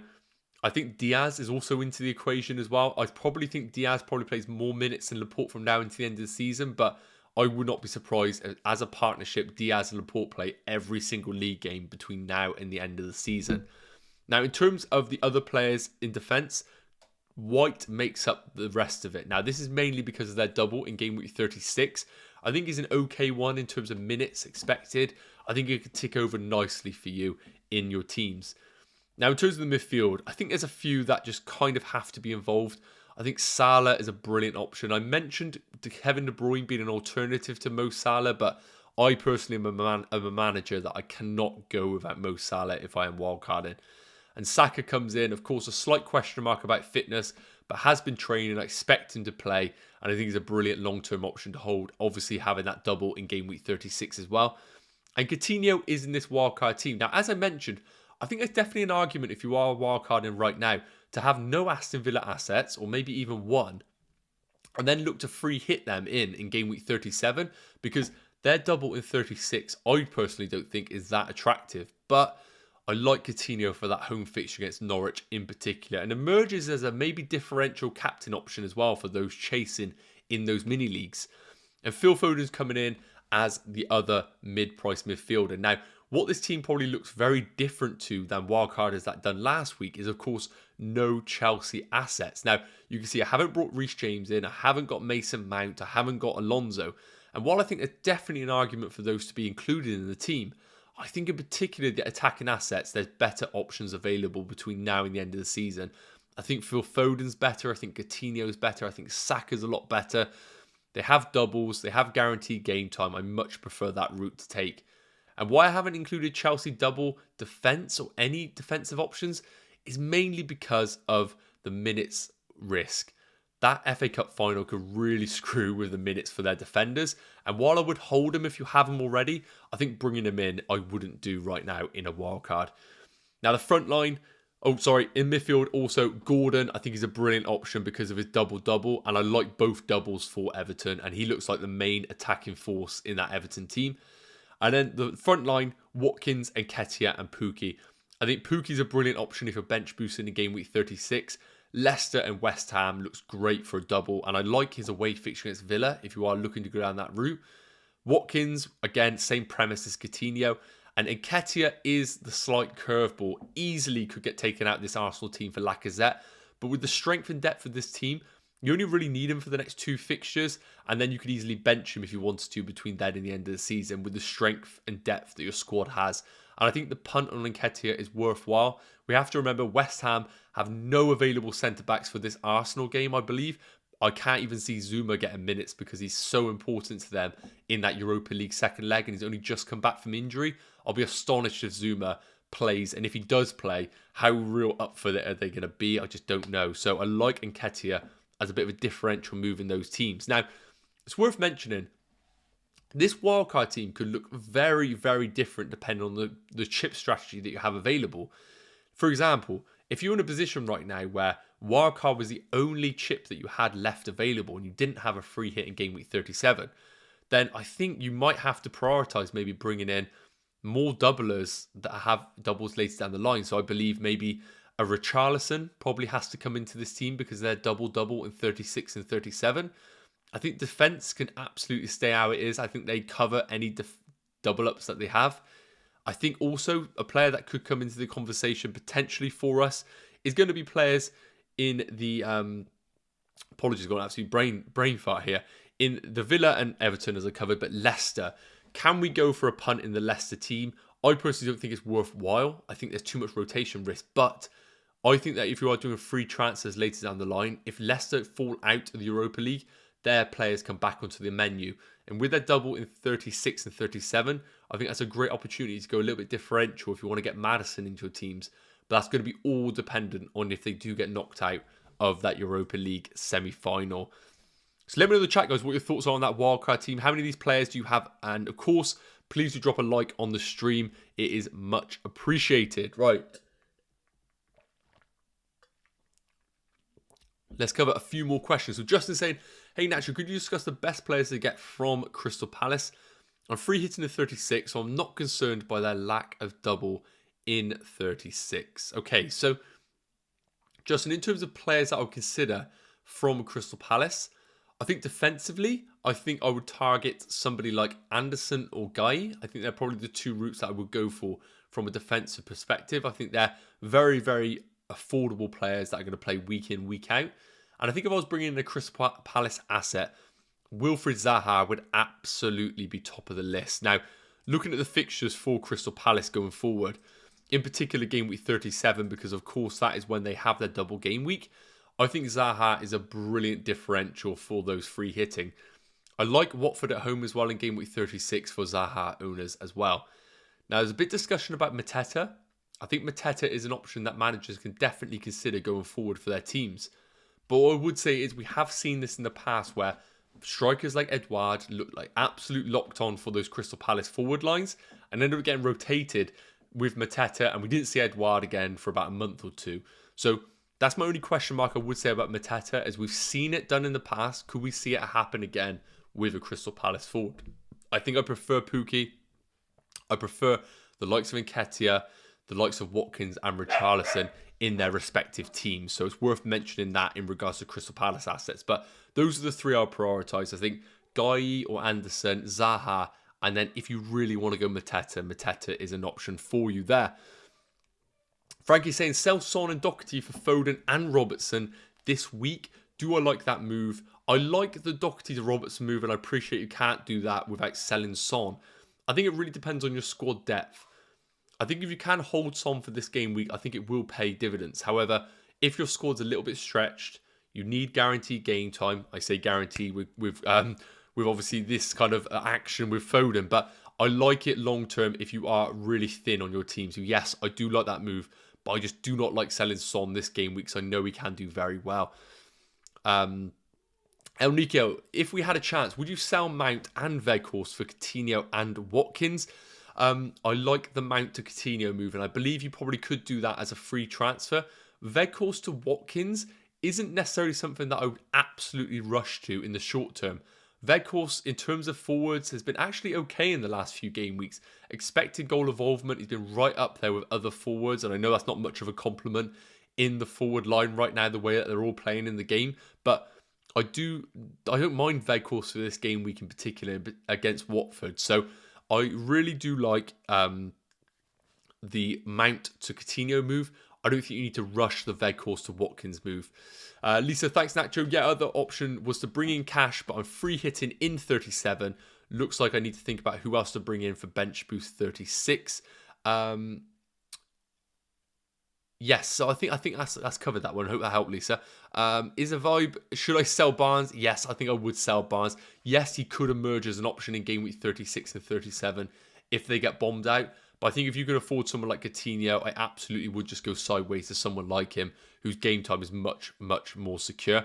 I think Diaz is also into the equation as well. I probably think Diaz probably plays more minutes than Laporte from now into the end of the season, but I would not be surprised as a partnership, Diaz and Laporte play every single league game between now and the end of the season. Now, in terms of the other players in defence, White makes up the rest of it. Now, this is mainly because of their double in game week 36. I think he's an okay one in terms of minutes expected. I think it could tick over nicely for you in your teams. Now, in terms of the midfield, I think there's a few that just kind of have to be involved. I think Salah is a brilliant option. I mentioned Kevin De Bruyne being an alternative to Mo Salah, but I personally am a manager that I cannot go without Mo Salah if I am wildcarding. And Saka comes in, of course, a slight question mark about fitness, but has been training. I expect him to play, and I think he's a brilliant long-term option to hold, obviously having that double in game week 36 as well. And Coutinho is in this wildcard team. Now, as I mentioned, I think there's definitely an argument if you are wildcarding right now to have no Aston Villa assets, or maybe even one, and then look to free hit them in game week 37, because their double in 36, I personally don't think is that attractive. But I like Coutinho for that home fixture against Norwich in particular, and emerges as a maybe differential captain option as well for those chasing in those mini leagues. And Phil Foden's coming in as the other mid-price midfielder. Now, what this team probably looks very different to than wildcarders that done last week is, of course, no Chelsea assets. Now, you can see I haven't brought Reece James in, I haven't got Mason Mount, I haven't got Alonso. And while I think there's definitely an argument for those to be included in the team, I think in particular the attacking assets, there's better options available between now and the end of the season. I think Phil Foden's better, I think Coutinho's better, I think Saka's a lot better. They have doubles, they have guaranteed game time. I much prefer that route to take. And why I haven't included Chelsea double defence or any defensive options is mainly because of the minutes risk. That FA Cup final could really screw with the minutes for their defenders. And while I would hold them if you have them already, I think bringing them in, I wouldn't do right now in a wildcard. Now, the front line, in midfield also, Gordon, I think he's a brilliant option because of his double-double. And I like both doubles for Everton. And he looks like the main attacking force in that Everton team. And then the front line, Watkins, Nketiah and Pukki. I think Pukki's a brilliant option if you're bench boosting in game week 36. Leicester and West Ham looks great for a double, and I like his away fixture against Villa if you are looking to go down that route. Watkins, again, same premise as Coutinho, and Nketiah is the slight curveball. Easily could get taken out this Arsenal team for Lacazette, but with the strength and depth of this team, you only really need him for the next 2 fixtures, and then you could easily bench him if you wanted to between then and the end of the season with the strength and depth that your squad has. And I think the punt on Nketiah is worthwhile. We have to remember West Ham have no available centre-backs for this Arsenal game, I believe. I can't even see Zuma getting minutes because he's so important to them in that Europa League second leg, and he's only just come back from injury. I'll be astonished if Zuma plays, and if he does play, how real up for it are they going to be? I just don't know. So I like Nketiah as a bit of a differential move in those teams. Now, it's worth mentioning, this wildcard team could look very, very different depending on the chip strategy that you have available. For example, if you're in a position right now where wildcard was the only chip that you had left available and you didn't have a free hit in game week 37, then I think you might have to prioritise maybe bringing in more doublers that have doubles later down the line. So I believe maybe a Richarlison probably has to come into this team because they're double-double in 36 and 37. I think defence can absolutely stay how it is. I think they cover any double-ups that they have. I think also a player that could come into the conversation potentially for us is going to be players in the... apologies, got an absolute brain fart here. In the Villa and Everton, as I covered, but Leicester. Can we go for a punt in the Leicester team? I personally don't think it's worthwhile. I think there's too much rotation risk, but I think that if you are doing free transfers later down the line, if Leicester fall out of the Europa League, their players come back onto the menu. And with their double in 36 and 37, I think that's a great opportunity to go a little bit differential if you want to get Maddison into your teams. But that's going to be all dependent on if they do get knocked out of that Europa League semi-final. So let me know in the chat, guys, what your thoughts are on that wildcard team. How many of these players do you have? And of course, please do drop a like on the stream. It is much appreciated. Right. Let's cover a few more questions. So Justin saying, hey, Nacho, could you discuss the best players to get from Crystal Palace? I'm free hitting the 36, so I'm not concerned by their lack of double in 36. Okay, so Justin, in terms of players that I would consider from Crystal Palace, I think defensively, I think I would target somebody like Anderson or Guy. I think they're probably the two routes that I would go for from a defensive perspective. I think they're very, very affordable players that are going to play week in, week out. And I think if I was bringing in a Crystal Palace asset, Wilfried Zaha would absolutely be top of the list. Now, looking at the fixtures for Crystal Palace going forward, in particular game week 37, because of course that is when they have their double game week, I think Zaha is a brilliant differential for those free hitting. I like Watford at home as well in game week 36 for Zaha owners as well. Now, there's a bit of discussion about Mateta. I think Mateta is an option that managers can definitely consider going forward for their teams. But what I would say is we have seen this in the past where strikers like Edouard look like absolute locked on for those Crystal Palace forward lines and ended up getting rotated with Mateta, and we didn't see Edouard again for about a month or two. So that's my only question mark I would say about Mateta, as we've seen it done in the past. Could we see it happen again with a Crystal Palace forward? I think I prefer Pukki. I prefer the likes of Nketiah, the likes of Watkins and Richarlison in their respective teams. So it's worth mentioning that in regards to Crystal Palace assets. But those are the three I'll prioritise. I think Guy or Anderson, Zaha, and then if you really want to go Mateta is an option for you there. Frankie saying, sell Son and Doherty for Foden and Robertson this week. Do I like that move? I like the Doherty to Robertson move, and I appreciate you can't do that without selling Son. I think it really depends on your squad depth. I think if you can hold Son for this game week, I think it will pay dividends. However, if your squad's a little bit stretched, you need guaranteed game time. I say guarantee with obviously this kind of action with Foden, but I like it long term if you are really thin on your team. So yes, I do like that move, but I just do not like selling Son this game week, so I know he can do very well. El Nico, if we had a chance, would you sell Mount and Weghorst for Coutinho and Watkins? I like the Mount to Coutinho move, and I believe you probably could do that as a free transfer. Weghorst to Watkins isn't necessarily something that I would absolutely rush to in the short term. Weghorst, in terms of forwards, has been actually okay in the last few game weeks. Expected goal involvement, he's been right up there with other forwards, and I know that's not much of a compliment in the forward line right now, the way that they're all playing in the game, but I don't mind Weghorst for this game week in particular against Watford. So I really do like the Mount to Coutinho move. I don't think you need to rush the Weghorst to Watkins move. Lisa, thanks, Nacho. Yeah, other option was to bring in cash, but I'm free hitting in 37. Looks like I need to think about who else to bring in for bench boost 36. Yes, so I think that's covered that one. I hope that helped, Lisa. Is a vibe, should I sell Barnes? Yes, I think I would sell Barnes. Yes, he could emerge as an option in game week 36 and 37 if they get bombed out. But I think if you can afford someone like Coutinho, I absolutely would just go sideways to someone like him, whose game time is much, much more secure.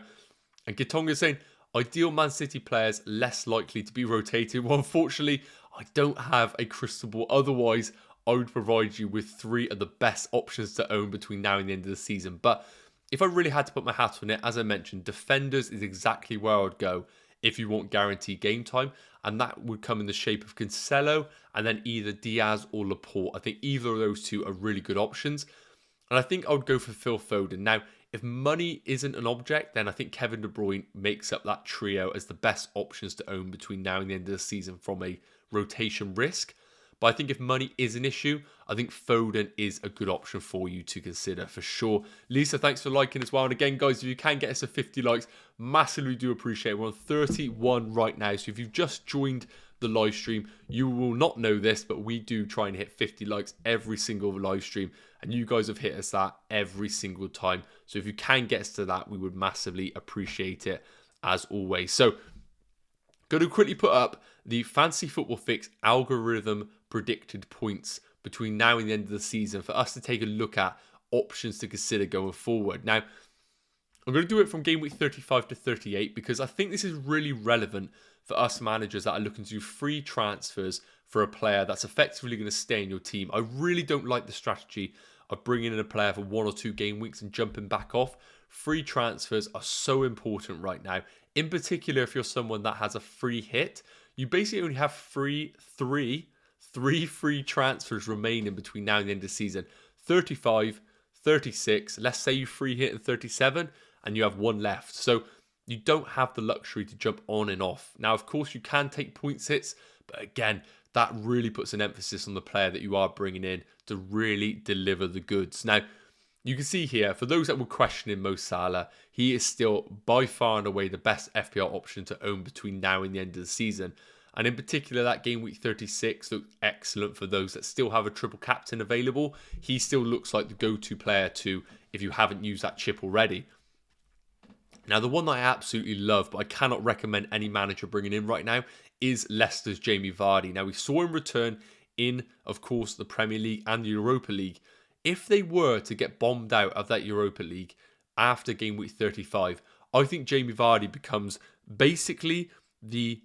And Gitonga is saying, ideal Man City players less likely to be rotated. Well, unfortunately, I don't have a crystal ball. Otherwise, I would provide you with 3 of the best options to own between now and the end of the season. But if I really had to put my hat on it, as I mentioned, defenders is exactly where I would go if you want guaranteed game time. And that would come in the shape of Cancelo and then either Diaz or Laporte. I think either of those two are really good options. And I think I would go for Phil Foden. Now, if money isn't an object, then I think Kevin De Bruyne makes up that trio as the best options to own between now and the end of the season from a rotation risk. But I think if money is an issue, I think Foden is a good option for you to consider for sure. Lisa, thanks for liking as well. And again, guys, if you can get us to 50 likes, massively do appreciate it. We're on 31 right now. So if you've just joined the live stream, you will not know this, but we do try and hit 50 likes every single live stream. And you guys have hit us that every single time. So if you can get us to that, we would massively appreciate it as always. So going to quickly put up the Fantasy Football Fix algorithm predicted points between now and the end of the season for us to take a look at options to consider going forward. Now, I'm going to do it from game week 35 to 38 because I think this is really relevant for us managers that are looking to do free transfers for a player that's effectively going to stay in your team. I really don't like the strategy of bringing in a player for 1 or 2 game weeks and jumping back off. Free transfers are so important right now. In particular, if you're someone that has a free hit, you basically only have three free transfers remaining between now and the end of the season. 35, 36, let's say you free hit in 37 and you have 1 left. So you don't have the luxury to jump on and off. Now, of course, you can take points hits, but again, that really puts an emphasis on the player that you are bringing in to really deliver the goods. Now, you can see here, for those that were questioning Mo Salah, he is still by far and away the best FPL option to own between now and the end of the season. And in particular, that game week 36 looked excellent for those that still have a triple captain available. He still looks like the go-to player to, if you haven't used that chip already. Now, the one that I absolutely love, but I cannot recommend any manager bringing in right now, is Leicester's Jamie Vardy. Now, we saw him return in, of course, the Premier League and the Europa League. If they were to get bombed out of that Europa League after game week 35, I think Jamie Vardy becomes basically the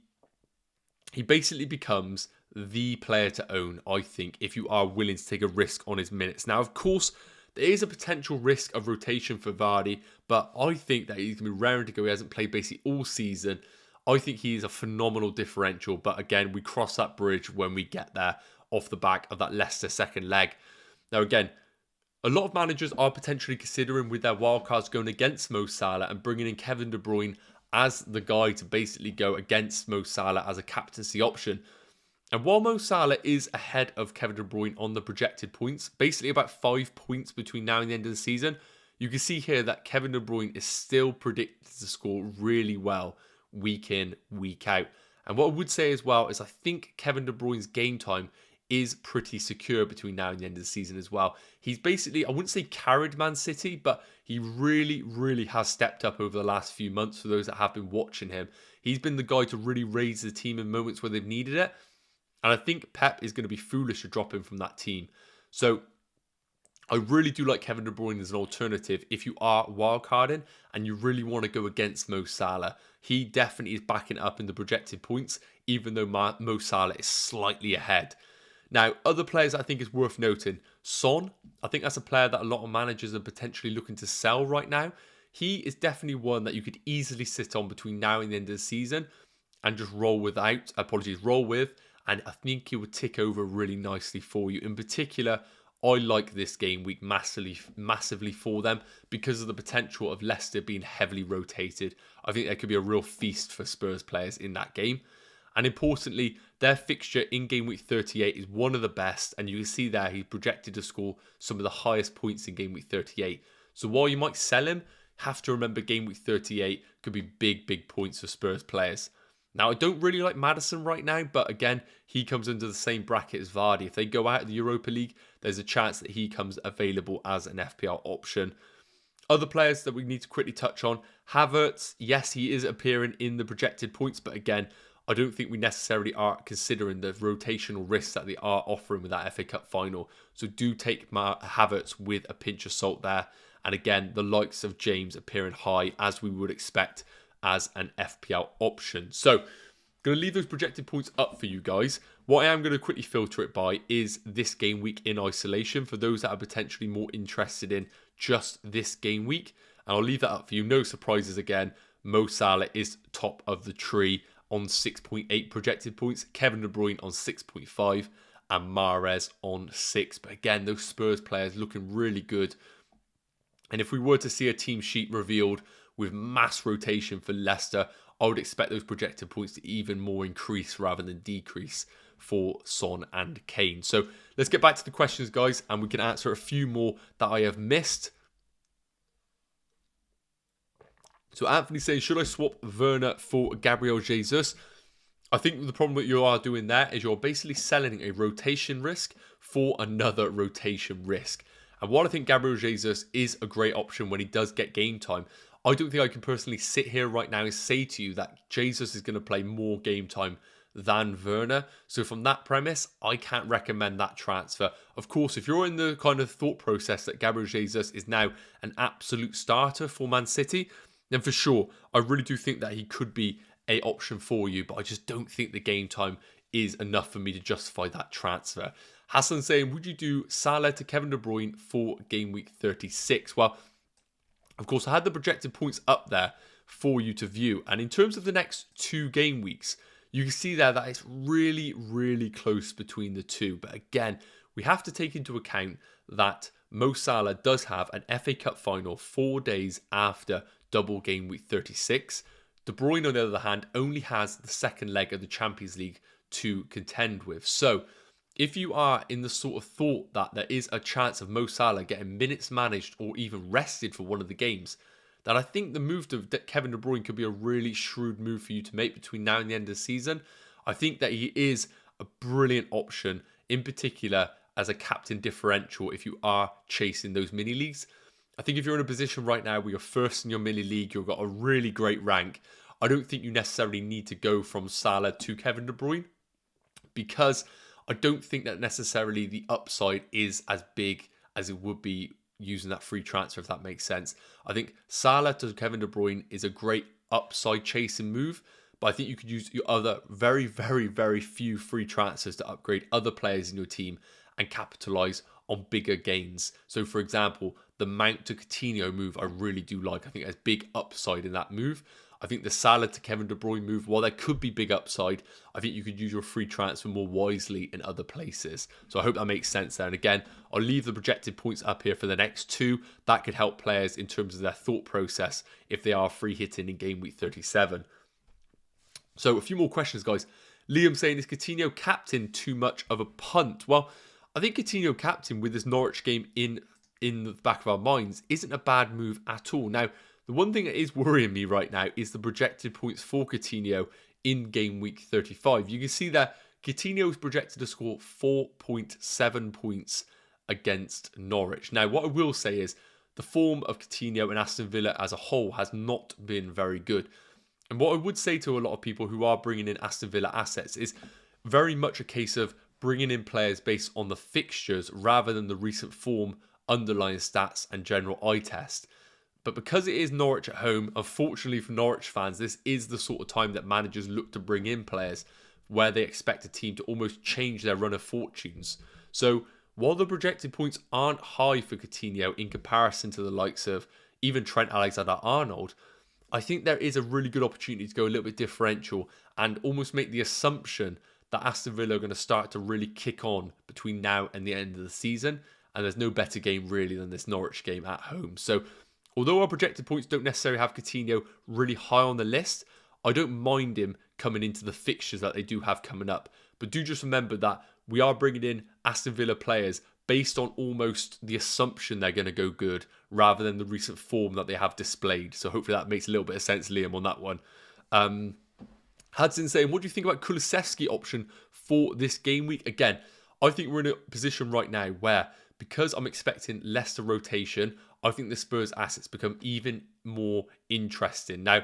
player to own, I think, if you are willing to take a risk on his minutes. Now, of course, there is a potential risk of rotation for Vardy, but I think that he's going to be raring to go. He hasn't played basically all season. I think he is a phenomenal differential, but again, we cross that bridge when we get there off the back of that Leicester second leg. Now, again, a lot of managers are potentially considering with their wildcards going against Mo Salah and bringing in Kevin De Bruyne as the guy to basically go against Mo Salah as a captaincy option. And while Mo Salah is ahead of Kevin De Bruyne on the projected points, basically about 5 points between now and the end of the season, you can see here that Kevin De Bruyne is still predicted to score really well week in, week out. And what I would say as well is I think Kevin De Bruyne's game time is pretty secure between now and the end of the season as well. He's basically, I wouldn't say carried Man City, but he really, really has stepped up over the last few months for those that have been watching him. He's been the guy to really raise the team in moments where they've needed it. And I think Pep is going to be foolish to drop him from that team. So I really do like Kevin De Bruyne as an alternative if you are wildcarding and you really want to go against Mo Salah. He definitely is backing up in the projected points, even though Mo Salah is slightly ahead. Now, other players I think is worth noting. Son, I think that's a player that a lot of managers are potentially looking to sell right now. He is definitely one that you could easily sit on between now and the end of the season and just roll with, and I think he would tick over really nicely for you. In particular, I like this game week massively for them because of the potential of Leicester being heavily rotated. I think there could be a real feast for Spurs players in that game. And importantly, their fixture in game week 38 is one of the best. And you can see there, he's projected to score some of the highest points in game week 38. So while you might sell him, have to remember game week 38 could be big points for Spurs players. Now, I don't really like Maddison right now, but again, he comes into the same bracket as Vardy. If they go out of the Europa League, there's a chance that he comes available as an FPL option. Other players that we need to quickly touch on. Havertz, yes, he is appearing in the projected points, but again, I don't think we necessarily are considering the rotational risks that they are offering with that FA Cup final. So do take Havertz with a pinch of salt there. And again, the likes of James appearing high as we would expect as an FPL option. So, going to leave those projected points up for you guys. What I am going to quickly filter it by is this game week in isolation for those that are potentially more interested in just this game week. And I'll leave that up for you. No surprises again. Mo Salah is top of the tree on 6.8 projected points. Kevin De Bruyne on 6.5 and Mahrez on 6. But again, those Spurs players looking really good. And if we were to see a team sheet revealed with mass rotation for Leicester, I would expect those projected points to even more increase rather than decrease for Son and Kane. So let's get back to the questions, guys, and we can answer a few more that I have missed. So Anthony saying, should I swap Werner for Gabriel Jesus? I think the problem that you are doing there is you're basically selling a rotation risk for another rotation risk. And while I think Gabriel Jesus is a great option when he does get game time, I don't think I can personally sit here right now and say to you that Jesus is going to play more game time than Werner. So from that premise, I can't recommend that transfer. Of course, if you're in the kind of thought process that Gabriel Jesus is now an absolute starter for Man City, then for sure, I really do think that he could be an option for you, but I just don't think the game time is enough for me to justify that transfer. Hassan saying, would you do Salah to Kevin De Bruyne for game week 36? Well, of course, I had the projected points up there for you to view. And in terms of the next 2 game weeks, you can see there that it's really, really close between the two. But again, we have to take into account that Mo Salah does have an FA Cup final 4 days after double game week 36. De Bruyne, on the other hand, only has the second leg of the Champions League to contend with. So if you are in the sort of thought that there is a chance of Mo Salah getting minutes managed or even rested for one of the games, then I think the move to Kevin De Bruyne could be a really shrewd move for you to make between now and the end of the season. I think that he is a brilliant option, in particular as a captain differential if you are chasing those mini leagues. I think if you're in a position right now where you're first in your mini league, you've got a really great rank, I don't think you necessarily need to go from Salah to Kevin De Bruyne, because I don't think that necessarily the upside is as big as it would be using that free transfer, if that makes sense. I think Salah to Kevin De Bruyne is a great upside chasing move, but I think you could use your other very, very, very few free transfers to upgrade other players in your team and capitalize on bigger gains. So for example, the Mount to Coutinho move I really do like. I think there's big upside in that move. I think the Salah to Kevin De Bruyne move, while there could be big upside, I think you could use your free transfer more wisely in other places. So I hope that makes sense there. And again, I'll leave the projected points up here for the next 2. That could help players in terms of their thought process if they are free hitting in game week 37. So a few more questions, guys. Liam saying, is Coutinho captain too much of a punt? Well, I think Coutinho captain with this Norwich game in the back of our minds isn't a bad move at all. Now, the one thing that is worrying me right now is the projected points for Coutinho in game week 35. You can see that Coutinho is projected to score 4.7 points against Norwich. Now, what I will say is the form of Coutinho and Aston Villa as a whole has not been very good. And what I would say to a lot of people who are bringing in Aston Villa assets is very much a case of bringing in players based on the fixtures rather than the recent form, underlying stats and general eye test. But because it is Norwich at home, unfortunately for Norwich fans, this is the sort of time that managers look to bring in players where they expect a team to almost change their run of fortunes. So while the projected points aren't high for Coutinho in comparison to the likes of even Trent Alexander-Arnold, I think there is a really good opportunity to go a little bit differential and almost make the assumption that Aston Villa are going to start to really kick on between now and the end of the season. And there's no better game really than this Norwich game at home. So although our projected points don't necessarily have Coutinho really high on the list, I don't mind him coming into the fixtures that they do have coming up. But do just remember that we are bringing in Aston Villa players based on almost the assumption they're going to go good rather than the recent form that they have displayed. So hopefully that makes a little bit of sense, Liam, on that one. Hudson saying, what do you think about Kulusevski option for this game week? Again, I think we're in a position right now where, because I'm expecting Leicester rotation, I think the Spurs assets become even more interesting. Now,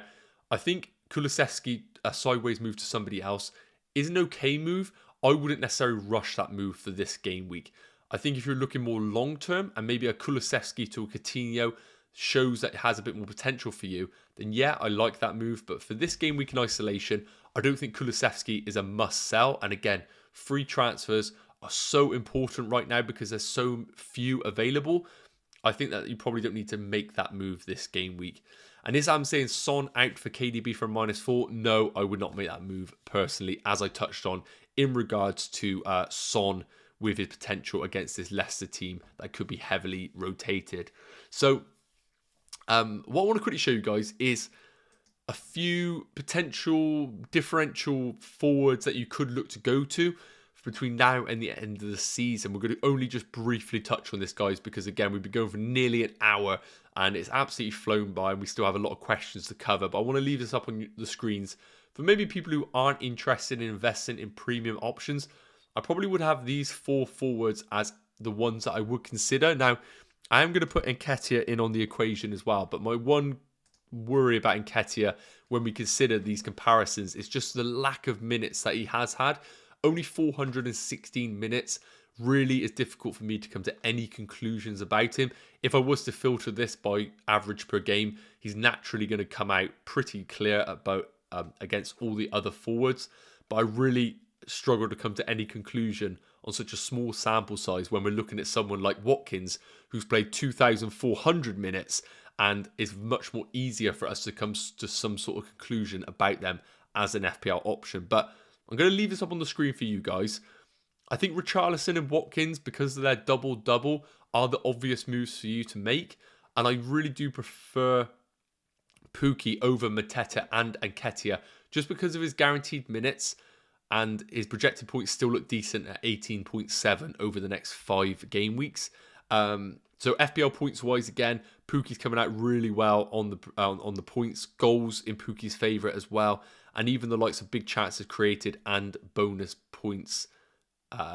I think Kulusevski, a sideways move to somebody else, is an okay move. I wouldn't necessarily rush that move for this game week. I think if you're looking more long-term and maybe a Kulusevski to a Coutinho shows that it has a bit more potential for you, then yeah, I like that move. But for this game week in isolation, I don't think Kulusevski is a must-sell. And again, free transfers are so important right now because there's so few available. I think that you probably don't need to make that move this game week. And is I'm saying Son out for KDB for -4? No, I would not make that move personally, as I touched on in regards to Son with his potential against this Leicester team that could be heavily rotated. So what I want to quickly show you guys is a few potential differential forwards that you could look to go to between now and the end of the season. We're going to only just briefly touch on this, guys, because again, we've been going for nearly an hour and it's absolutely flown by and we still have a lot of questions to cover. But I want to leave this up on the screens for maybe people who aren't interested in investing in premium options. I probably would have these 4 forwards as the ones that I would consider. Now, I am going to put Nketiah in on the equation as well, but my one worry about Nketiah when we consider these comparisons. It's just the lack of minutes that he has had. Only 416 minutes. Really is difficult for me to come to any conclusions about him. If I was to filter this by average per game, he's naturally going to come out pretty clear about against all the other forwards. But I really struggle to come to any conclusion on such a small sample size when we're looking at someone like Watkins, who's played 2,400 minutes, and is much more easier for us to come to some sort of conclusion about them as an FPL option. But I'm going to leave this up on the screen for you guys. I think Richarlison and Watkins, because of their double-double, are the obvious moves for you to make. And I really do prefer Pukki over Mateta and Nketiah, just because of his guaranteed minutes, and his projected points still look decent at 18.7 over the next 5 game weeks. So FPL points-wise, again, Pukki's coming out really well on the points. Goals in Pukki's favour as well. And even the likes of big chances created and bonus points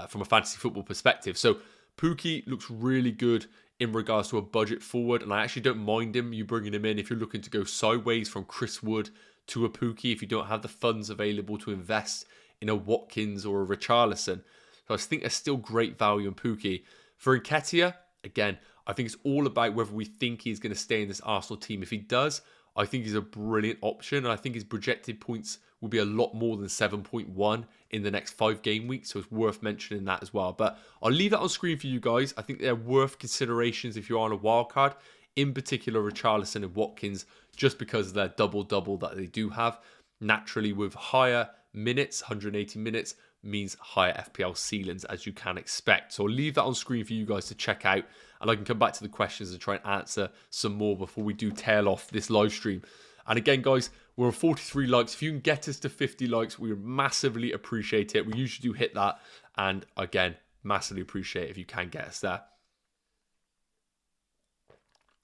from a fantasy football perspective. So Pukki looks really good in regards to a budget forward. And I actually don't mind you bringing him in if you're looking to go sideways from Chris Wood to a Pukki, if you don't have the funds available to invest in a Watkins or a Richarlison. So I think there's still great value in Pukki. For Nketiah, again, I think it's all about whether we think he's going to stay in this Arsenal team. If he does, I think he's a brilliant option. And I think his projected points will be a lot more than 7.1 in the next 5 game weeks. So it's worth mentioning that as well. But I'll leave that on screen for you guys. I think they're worth considerations if you're on a wildcard. In particular, Richarlison and Watkins, just because of their double-double that they do have. Naturally, with higher minutes, 180 minutes, means higher FPL ceilings, as you can expect. So I'll leave that on screen for you guys to check out, and I can come back to the questions and try and answer some more before we do tail off this live stream. And again, guys, we're on 43 likes. If you can get us to 50 likes, we would massively appreciate it. We usually do hit that, and again, massively appreciate it if you can get us there.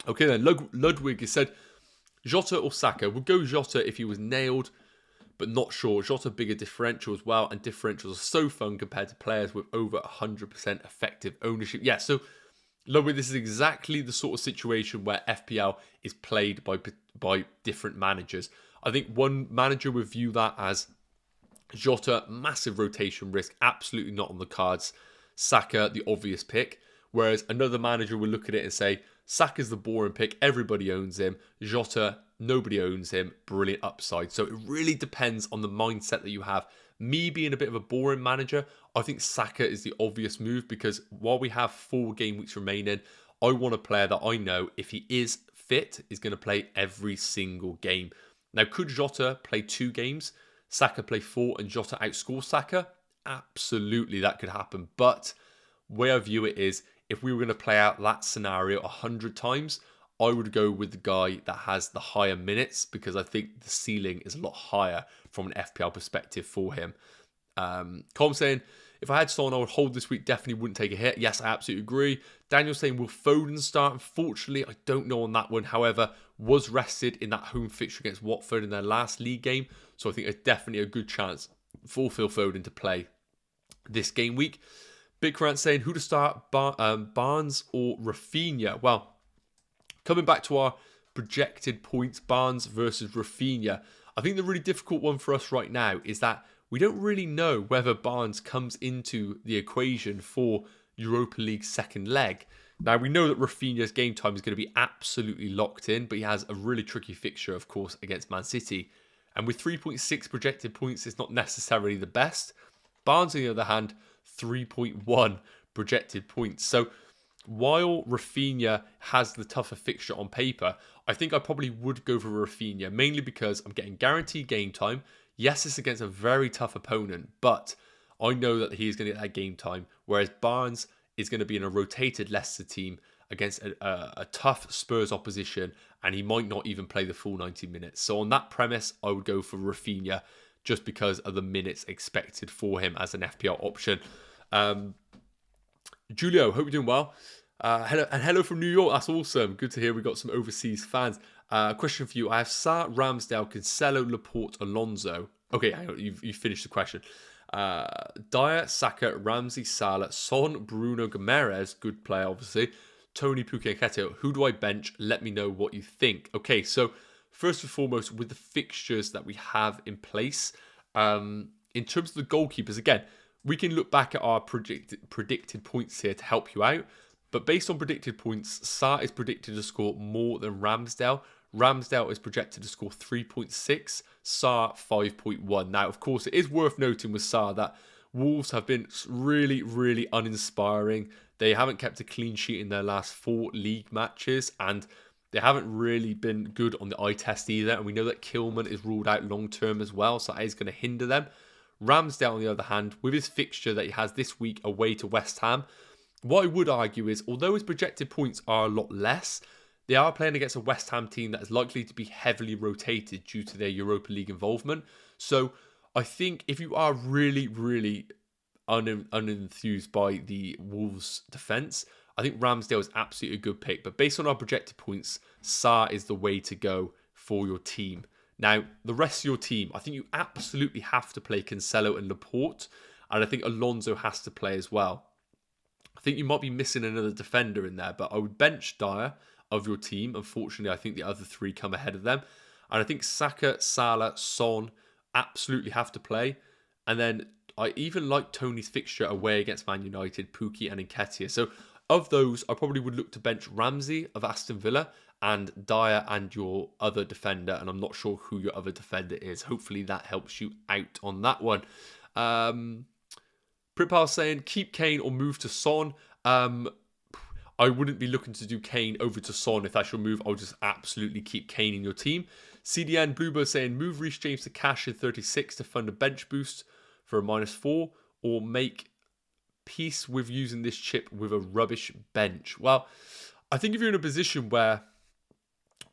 Okay then, Ludwig has said, Jota or Saka? We'll go Jota if he was nailed, but not sure. Jota bigger differential as well, and differentials are so fun compared to players with over 100% effective ownership. Yeah, so Ludwig, this is exactly the sort of situation where FPL is played by different managers. I think one manager would view that as Jota, massive rotation risk, absolutely not on the cards. Saka, the obvious pick. Whereas another manager would look at it and say, Saka's the boring pick, everybody owns him. Jota, nobody owns him, brilliant upside. So it really depends on the mindset that you have. Me being a bit of a boring manager, I think Saka is the obvious move, because while we have 4 game weeks remaining, I want a player that I know, if he is fit, is going to play every single game. Now, could Jota play 2 games, Saka play 4, and Jota outscore Saka? Absolutely, that could happen. But where I view it is, if we were going to play out that scenario 100 times, I would go with the guy that has the higher minutes, because I think the ceiling is a lot higher from an FPL perspective for him. Colm saying, if I had Son, I would hold this week, definitely wouldn't take a hit. Yes, I absolutely agree. Daniel saying, will Foden start? Unfortunately, I don't know on that one. However, was rested in that home fixture against Watford in their last league game. So I think there's definitely a good chance for Phil Foden to play this game week. Big Grant saying, who to start, Barnes or Rafinha? Well, coming back to our projected points, Barnes versus Rafinha, I think the really difficult one for us right now is that we don't really know whether Barnes comes into the equation for Europa League's second leg. Now, we know that Rafinha's game time is going to be absolutely locked in, but he has a really tricky fixture, of course, against Man City. And with 3.6 projected points, it's not necessarily the best. Barnes, on the other hand, 3.1 projected points. So while Rafinha has the tougher fixture on paper, I think I probably would go for Rafinha, mainly because I'm getting guaranteed game time. Yes, it's against a very tough opponent, but I know that he's going to get that game time, whereas Barnes is going to be in a rotated Leicester team against a tough Spurs opposition, and he might not even play the full 90 minutes. So on that premise, I would go for Rafinha, just because of the minutes expected for him as an FPL option. Julio, hope you're doing well. Hello from New York. That's awesome. Good to hear we got some overseas fans. Question for you. I have Salah, Ramsdale, Cancelo, Laporte, Alonso. Okay, hang on. You've finished the question. Dyer, Saka, Ramsey, Salah, Son, Bruno, Gomes. Good player, obviously. Tony, Pukki, and Nketiah. Who do I bench? Let me know what you think. Okay, so first and foremost, with the fixtures that we have in place, in terms of the goalkeepers, again, we can look back at our predicted points here to help you out. But based on predicted points, Salah is predicted to score more than Ramsdale. Ramsdale is projected to score 3.6, Salah 5.1. Now, of course, it is worth noting with Salah that Wolves have been really, really uninspiring. They haven't kept a clean sheet in their last 4 league matches, and they haven't really been good on the eye test either. And we know that Kilman is ruled out long term as well, so that is going to hinder them. Ramsdale, on the other hand, with his fixture that he has this week away to West Ham, what I would argue is, although his projected points are a lot less, they are playing against a West Ham team that is likely to be heavily rotated due to their Europa League involvement. So I think if you are really, really unenthused by the Wolves' defence, I think Ramsdale is absolutely a good pick. But based on our projected points, Salah is the way to go for your team. Now, the rest of your team, I think you absolutely have to play Cancelo and Laporte. And I think Alonso has to play as well. I think you might be missing another defender in there, but I would bench Dyer of your team. Unfortunately, I think the other 3 come ahead of them. And I think Saka, Salah, Son absolutely have to play. And then I even like Tony's fixture away against Man United, Pukki and Nketiah. So of those, I probably would look to bench Ramsey of Aston Villa and Dyer and your other defender. And I'm not sure who your other defender is. Hopefully that helps you out on that one. Pripal saying, keep Kane or move to Son. I wouldn't be looking to do Kane over to Son if that's your move. I'll just absolutely keep Kane in your team. CDN Bluebird saying, move Reece James to cash in 36 to fund a bench boost for a -4, or make peace with using this chip with a rubbish bench. Well, I think if you're in a position where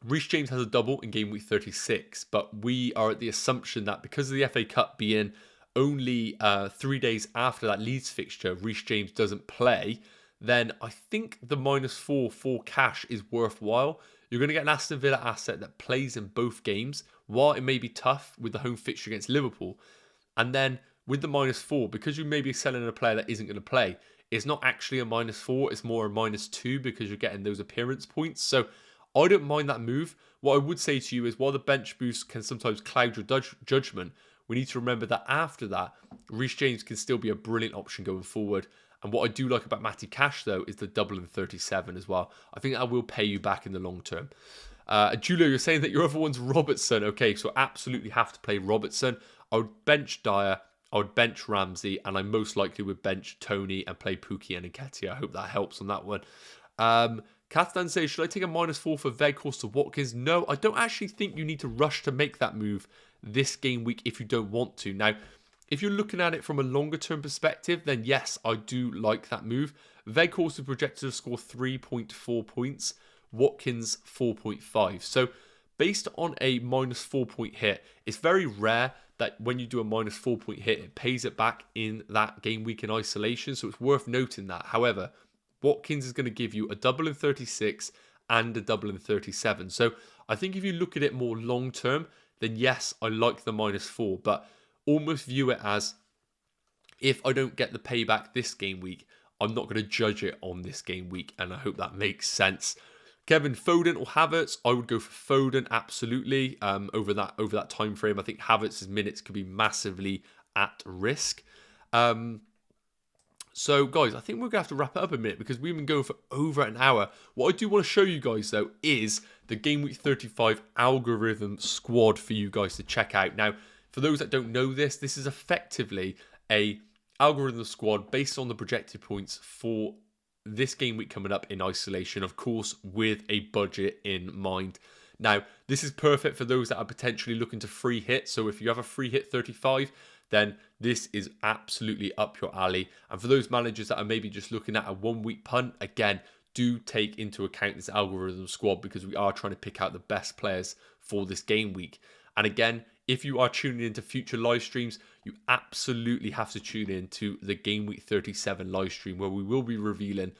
Reece James has a double in game week 36, but we are at the assumption that because of the FA Cup being only 3 days after that Leeds fixture, Reece James doesn't play, then I think the -4 for cash is worthwhile. You're going to get an Aston Villa asset that plays in both games, while it may be tough with the home fixture against Liverpool. And then with the -4, because you may be selling a player that isn't going to play, it's not actually a -4, it's more a -2 because you're getting those appearance points. So I don't mind that move. What I would say to you is, while the bench boost can sometimes cloud your judgment, we need to remember that after that, Reece James can still be a brilliant option going forward. And what I do like about Matty Cash, though, is the double in 37 as well. I think that will pay you back in the long term. Julio, you're saying that your other one's Robertson. Okay, so absolutely have to play Robertson. I would bench Dyer, I would bench Ramsey, and I most likely would bench Tony and play Pukki and Nketiah. I hope that helps on that one. Kathdan says, should I take a -4 for Weghorst to Watkins? No, I don't actually think you need to rush to make that move this game week if you don't want to. Now, if you're looking at it from a longer term perspective, then yes, I do like that move. Weghorst is projected to score 3.4 points, Watkins 4.5. So based on a -4 point hit, it's very rare that when you do a -4 point hit, it pays it back in that game week in isolation. So it's worth noting that. However, Watkins is going to give you a double in 36 and a double in 37. So I think if you look at it more long term, then yes, I like the -4, but almost view it as, if I don't get the payback this game week, I'm not going to judge it on this game week, and I hope that makes sense. Kevin, Foden or Havertz? I would go for Foden, absolutely. Over that time frame, I think Havertz's minutes could be massively at risk. So, guys, I think we're going to have to wrap it up a minute because we've been going for over an hour. What I do want to show you guys, though, is the Game Week 35 algorithm squad for you guys to check out. Now, for those that don't know this is effectively a algorithm squad based on the projected points for this game week coming up in isolation, of course, with a budget in mind. Now, this is perfect for those that are potentially looking to free hit. So if you have a free hit 35, then this is absolutely up your alley. And for those managers that are maybe just looking at a 1 week punt, again, do take into account this algorithm squad because we are trying to pick out the best players for this game week. And again, if you are tuning into future live streams, you absolutely have to tune in to the Game Week 37 live stream where we will be revealing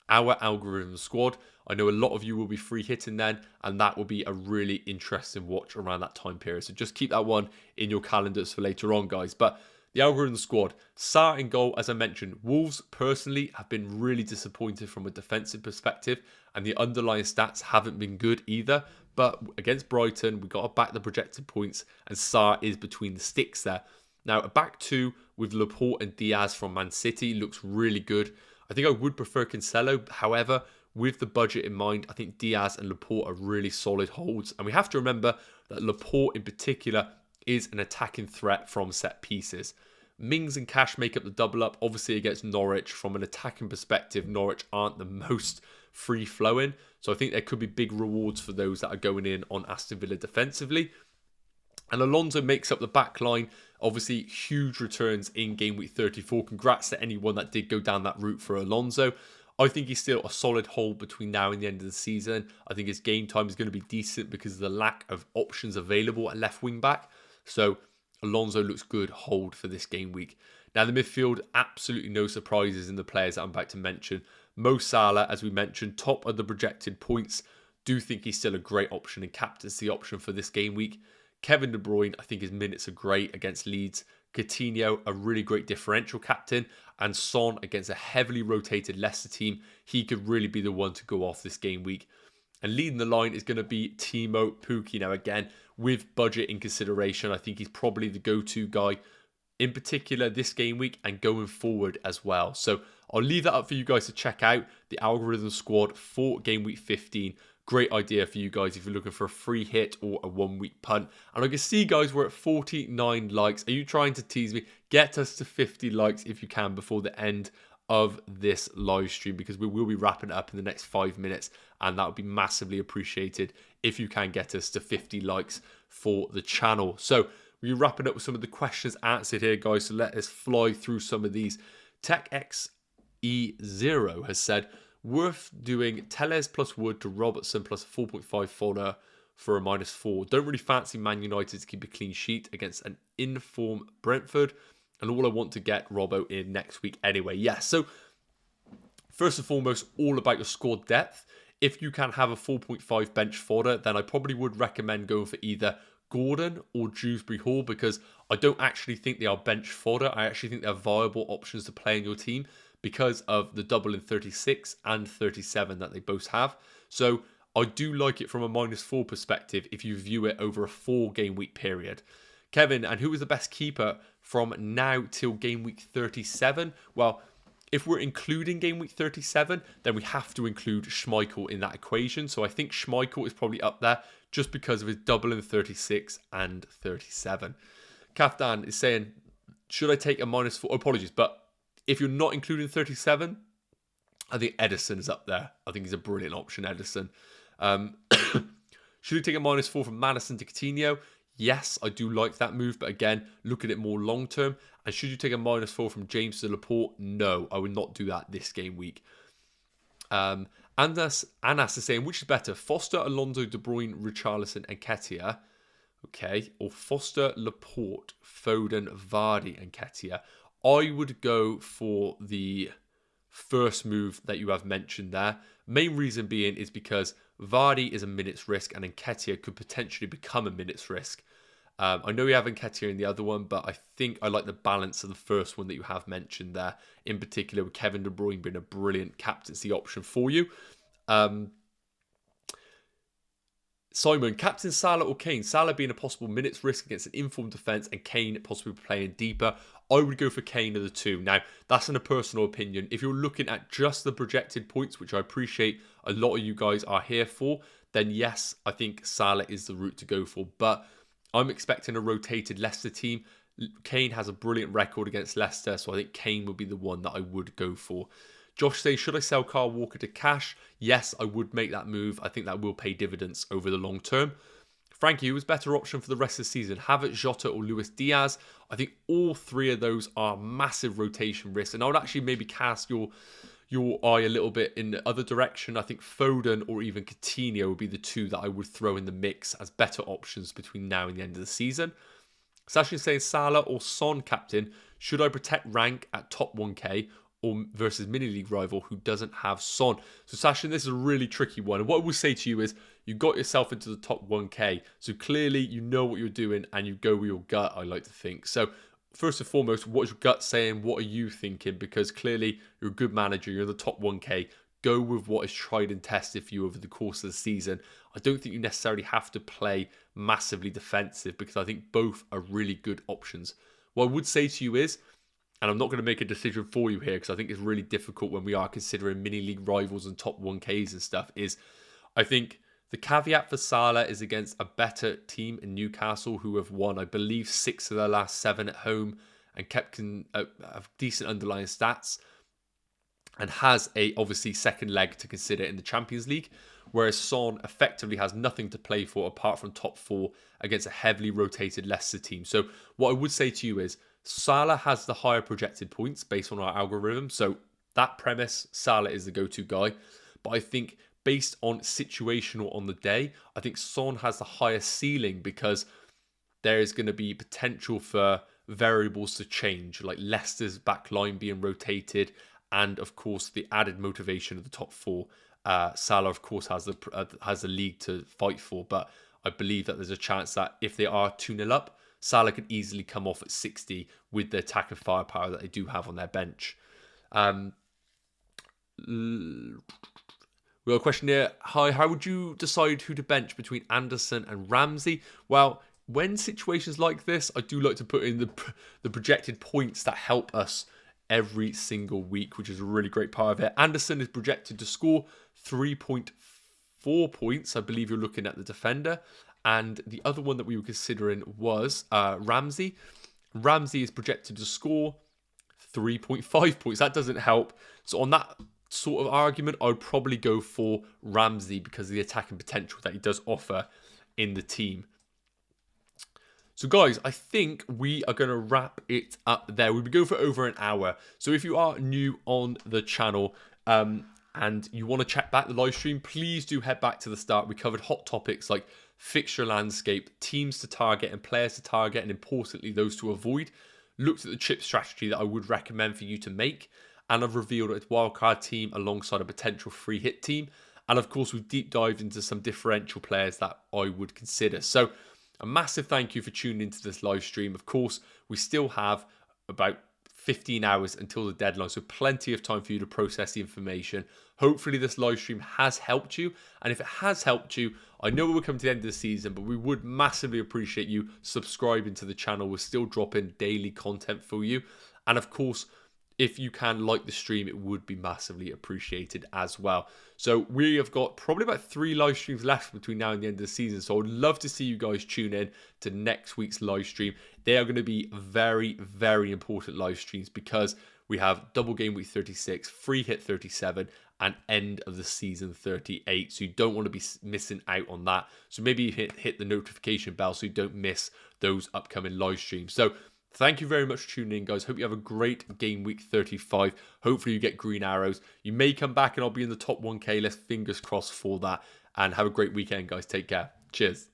our algorithm squad. I know a lot of you will be free hitting then, and that will be a really interesting watch around that time period. So just keep that one in your calendars for later on, guys. But the algorithm squad, Salah in goal, as I mentioned. Wolves personally have been really disappointed from a defensive perspective, and the underlying stats haven't been good either. But against Brighton, we got to back the projected points, and Salah is between the sticks there. Now, a back two with Laporte and Diaz from Man City looks really good. I think I would prefer Cancelo. However, with the budget in mind, I think Diaz and Laporte are really solid holds. And we have to remember that Laporte in particular is an attacking threat from set pieces. Mings and Cash make up the double up. Obviously against Norwich, from an attacking perspective, Norwich aren't the most free-flowing. So I think there could be big rewards for those that are going in on Aston Villa defensively. And Alonso makes up the back line. Obviously, huge returns in game week 34. Congrats to anyone that did go down that route for Alonso. I think he's still a solid hold between now and the end of the season. I think his game time is going to be decent because of the lack of options available at left wing back. So Alonso looks good hold for this game week. Now the midfield, absolutely no surprises in the players that I'm about to mention. Mo Salah, as we mentioned, top of the projected points. Do think he's still a great option and captaincy option for this game week. Kevin De Bruyne, I think his minutes are great against Leeds. Coutinho, a really great differential captain. And Son, against a heavily rotated Leicester team, he could really be the one to go off this game week. And leading the line is going to be Timo Pukki. Now again, with budget in consideration, I think he's probably the go-to guy, in particular this game week and going forward as well. So I'll leave that up for you guys to check out, the algorithm squad for game week 15. Great idea for you guys if you're looking for a free hit or a 1 week punt. And I can see, guys, we're at 49 likes. Are you trying to tease me? Get us to 50 likes if you can before the end of this live stream, because we will be wrapping it up in the next 5 minutes, and that would be massively appreciated if you can get us to 50 likes for the channel. So we're wrapping up with some of the questions answered here, guys. So let us fly through some of these. TechXE0 has said, worth doing Telles plus Wood to Robertson plus 4.5 fodder for a -4. Don't really fancy Man United to keep a clean sheet against an in-form Brentford. And all I want to get Robbo in next week anyway. Yes, so first and foremost, all about your squad depth. If you can have a 4.5 bench fodder, then I probably would recommend going for either Gordon or Dewsbury Hall, because I don't actually think they are bench fodder. I actually think they're viable options to play in your team because of the double in 36 and 37 that they both have. So I do like it from a -4 perspective if you view it over a 4 game week period. Kevin, and who is the best keeper from now till game week 37? Well, if we're including game week 37, then we have to include Schmeichel in that equation. So I think Schmeichel is probably up there just because of his double in 36 and 37. Kaftan is saying, should I take a -4? Oh, apologies, but if you're not including 37, I think Edison is up there. I think he's a brilliant option, Edison. Should we take a -4 from Madison to Coutinho? Yes, I do like that move, but again, look at it more long term. And should you take a -4 from James to Laporte? No, I would not do that this game week. Anas is saying, which is better, Foster, Alonso, De Bruyne, Richarlison, and Nketiah? Okay, or Foster, Laporte, Foden, Vardy, and Nketiah? I would go for the first move that you have mentioned there. Main reason being is because Vardy is a minutes risk and Nketiah could potentially become a minutes risk. I know you have Nketiah in the other one, but I think I like the balance of the first one that you have mentioned there, in particular with Kevin De Bruyne being a brilliant captaincy option for you. Simon, captain Salah or Kane? Salah being a possible minutes risk against an informed defence and Kane possibly playing deeper. I would go for Kane of the two. Now, that's in a personal opinion. If you're looking at just the projected points, which I appreciate a lot of you guys are here for, then yes, I think Salah is the route to go for. But I'm expecting a rotated Leicester team. Kane has a brilliant record against Leicester, so I think Kane would be the one that I would go for. Josh says, should I sell Kyle Walker to cash? Yes, I would make that move. I think that will pay dividends over the long term. Frankie, who is better option for the rest of the season? Havertz, Jota, or Luis Diaz? I think all three of those are massive rotation risks. And I would actually maybe cast your eye a little bit in the other direction. I think Foden or even Coutinho would be the two that I would throw in the mix as better options between now and the end of the season. Sashin saying, Salah or Son captain, should I protect rank at top 1k or versus mini league rival who doesn't have Son? So Sashin, this is a really tricky one. And what I will say to you is, you got yourself into the top 1k. So clearly you know what you're doing and you go with your gut, I like to think. So first and foremost, what's your gut saying? What are you thinking? Because clearly you're a good manager. You're in the top 1k. go with what is tried and tested for you over the course of the season. I don't think you necessarily have to play massively defensive because I think both are really good options. What I would say to you is, and I'm not going to make a decision for you here because I think it's really difficult when we are considering mini league rivals and top 1Ks and stuff, is I think the caveat for Salah is against a better team in Newcastle who have won, I believe, 6 of their last 7 at home and kept decent underlying stats and has a obviously second leg to consider in the Champions League, whereas Son effectively has nothing to play for apart from top 4 against a heavily rotated Leicester team. So what I would say to you is Salah has the higher projected points based on our algorithm. So that premise, Salah is the go-to guy. But I think based on situational on the day, I think Son has the highest ceiling because there is going to be potential for variables to change, like Leicester's back line being rotated, and of course the added motivation of the top 4. Salah, of course, has the league to fight for, but I believe that there's a chance that if they are 2-0 up, Salah could easily come off at 60 with the attacking firepower that they do have on their bench. We got a question here. Hi, how would you decide who to bench between Anderson and Ramsey? Well, when situations like this, I do like to put in the projected points that help us every single week, which is a really great part of it. Anderson is projected to score 3.4 points. I believe you're looking at the defender. And the other one that we were considering was Ramsey. Ramsey is projected to score 3.5 points. That doesn't help. So on that sort of argument, I would probably go for Ramsey because of the attacking potential that he does offer in the team. So guys, I think we are going to wrap it up there. We've been going for over an hour. So if you are new on the channel and you want to check back the live stream, please do head back to the start. We covered hot topics like fixture landscape, teams to target and players to target, and importantly, those to avoid. Looked at the chip strategy that I would recommend for you to make. And I've revealed its wildcard team alongside a potential free hit team. And of course, we've deep dived into some differential players that I would consider. So a massive thank you for tuning into this live stream. Of course, we still have about 15 hours until the deadline, so plenty of time for you to process the information. Hopefully this live stream has helped you, and if it has helped you, I know we're coming to the end of the season, but we would massively appreciate you subscribing to the channel. We're still dropping daily content for you, and of course, if you can like the stream, it would be massively appreciated as well. So we have got probably about 3 live streams left between now and the end of the season. So I would love to see you guys tune in to next week's live stream. They are going to be very, very important live streams because we have double game week 36, free hit 37, and end of the season 38. So you don't want to be missing out on that. So maybe hit the notification bell so you don't miss those upcoming live streams. So thank you very much for tuning in, guys. Hope you have a great game week 35. Hopefully you get green arrows. You may come back and I'll be in the top 1K. Let's fingers crossed for that. And have a great weekend, guys. Take care. Cheers.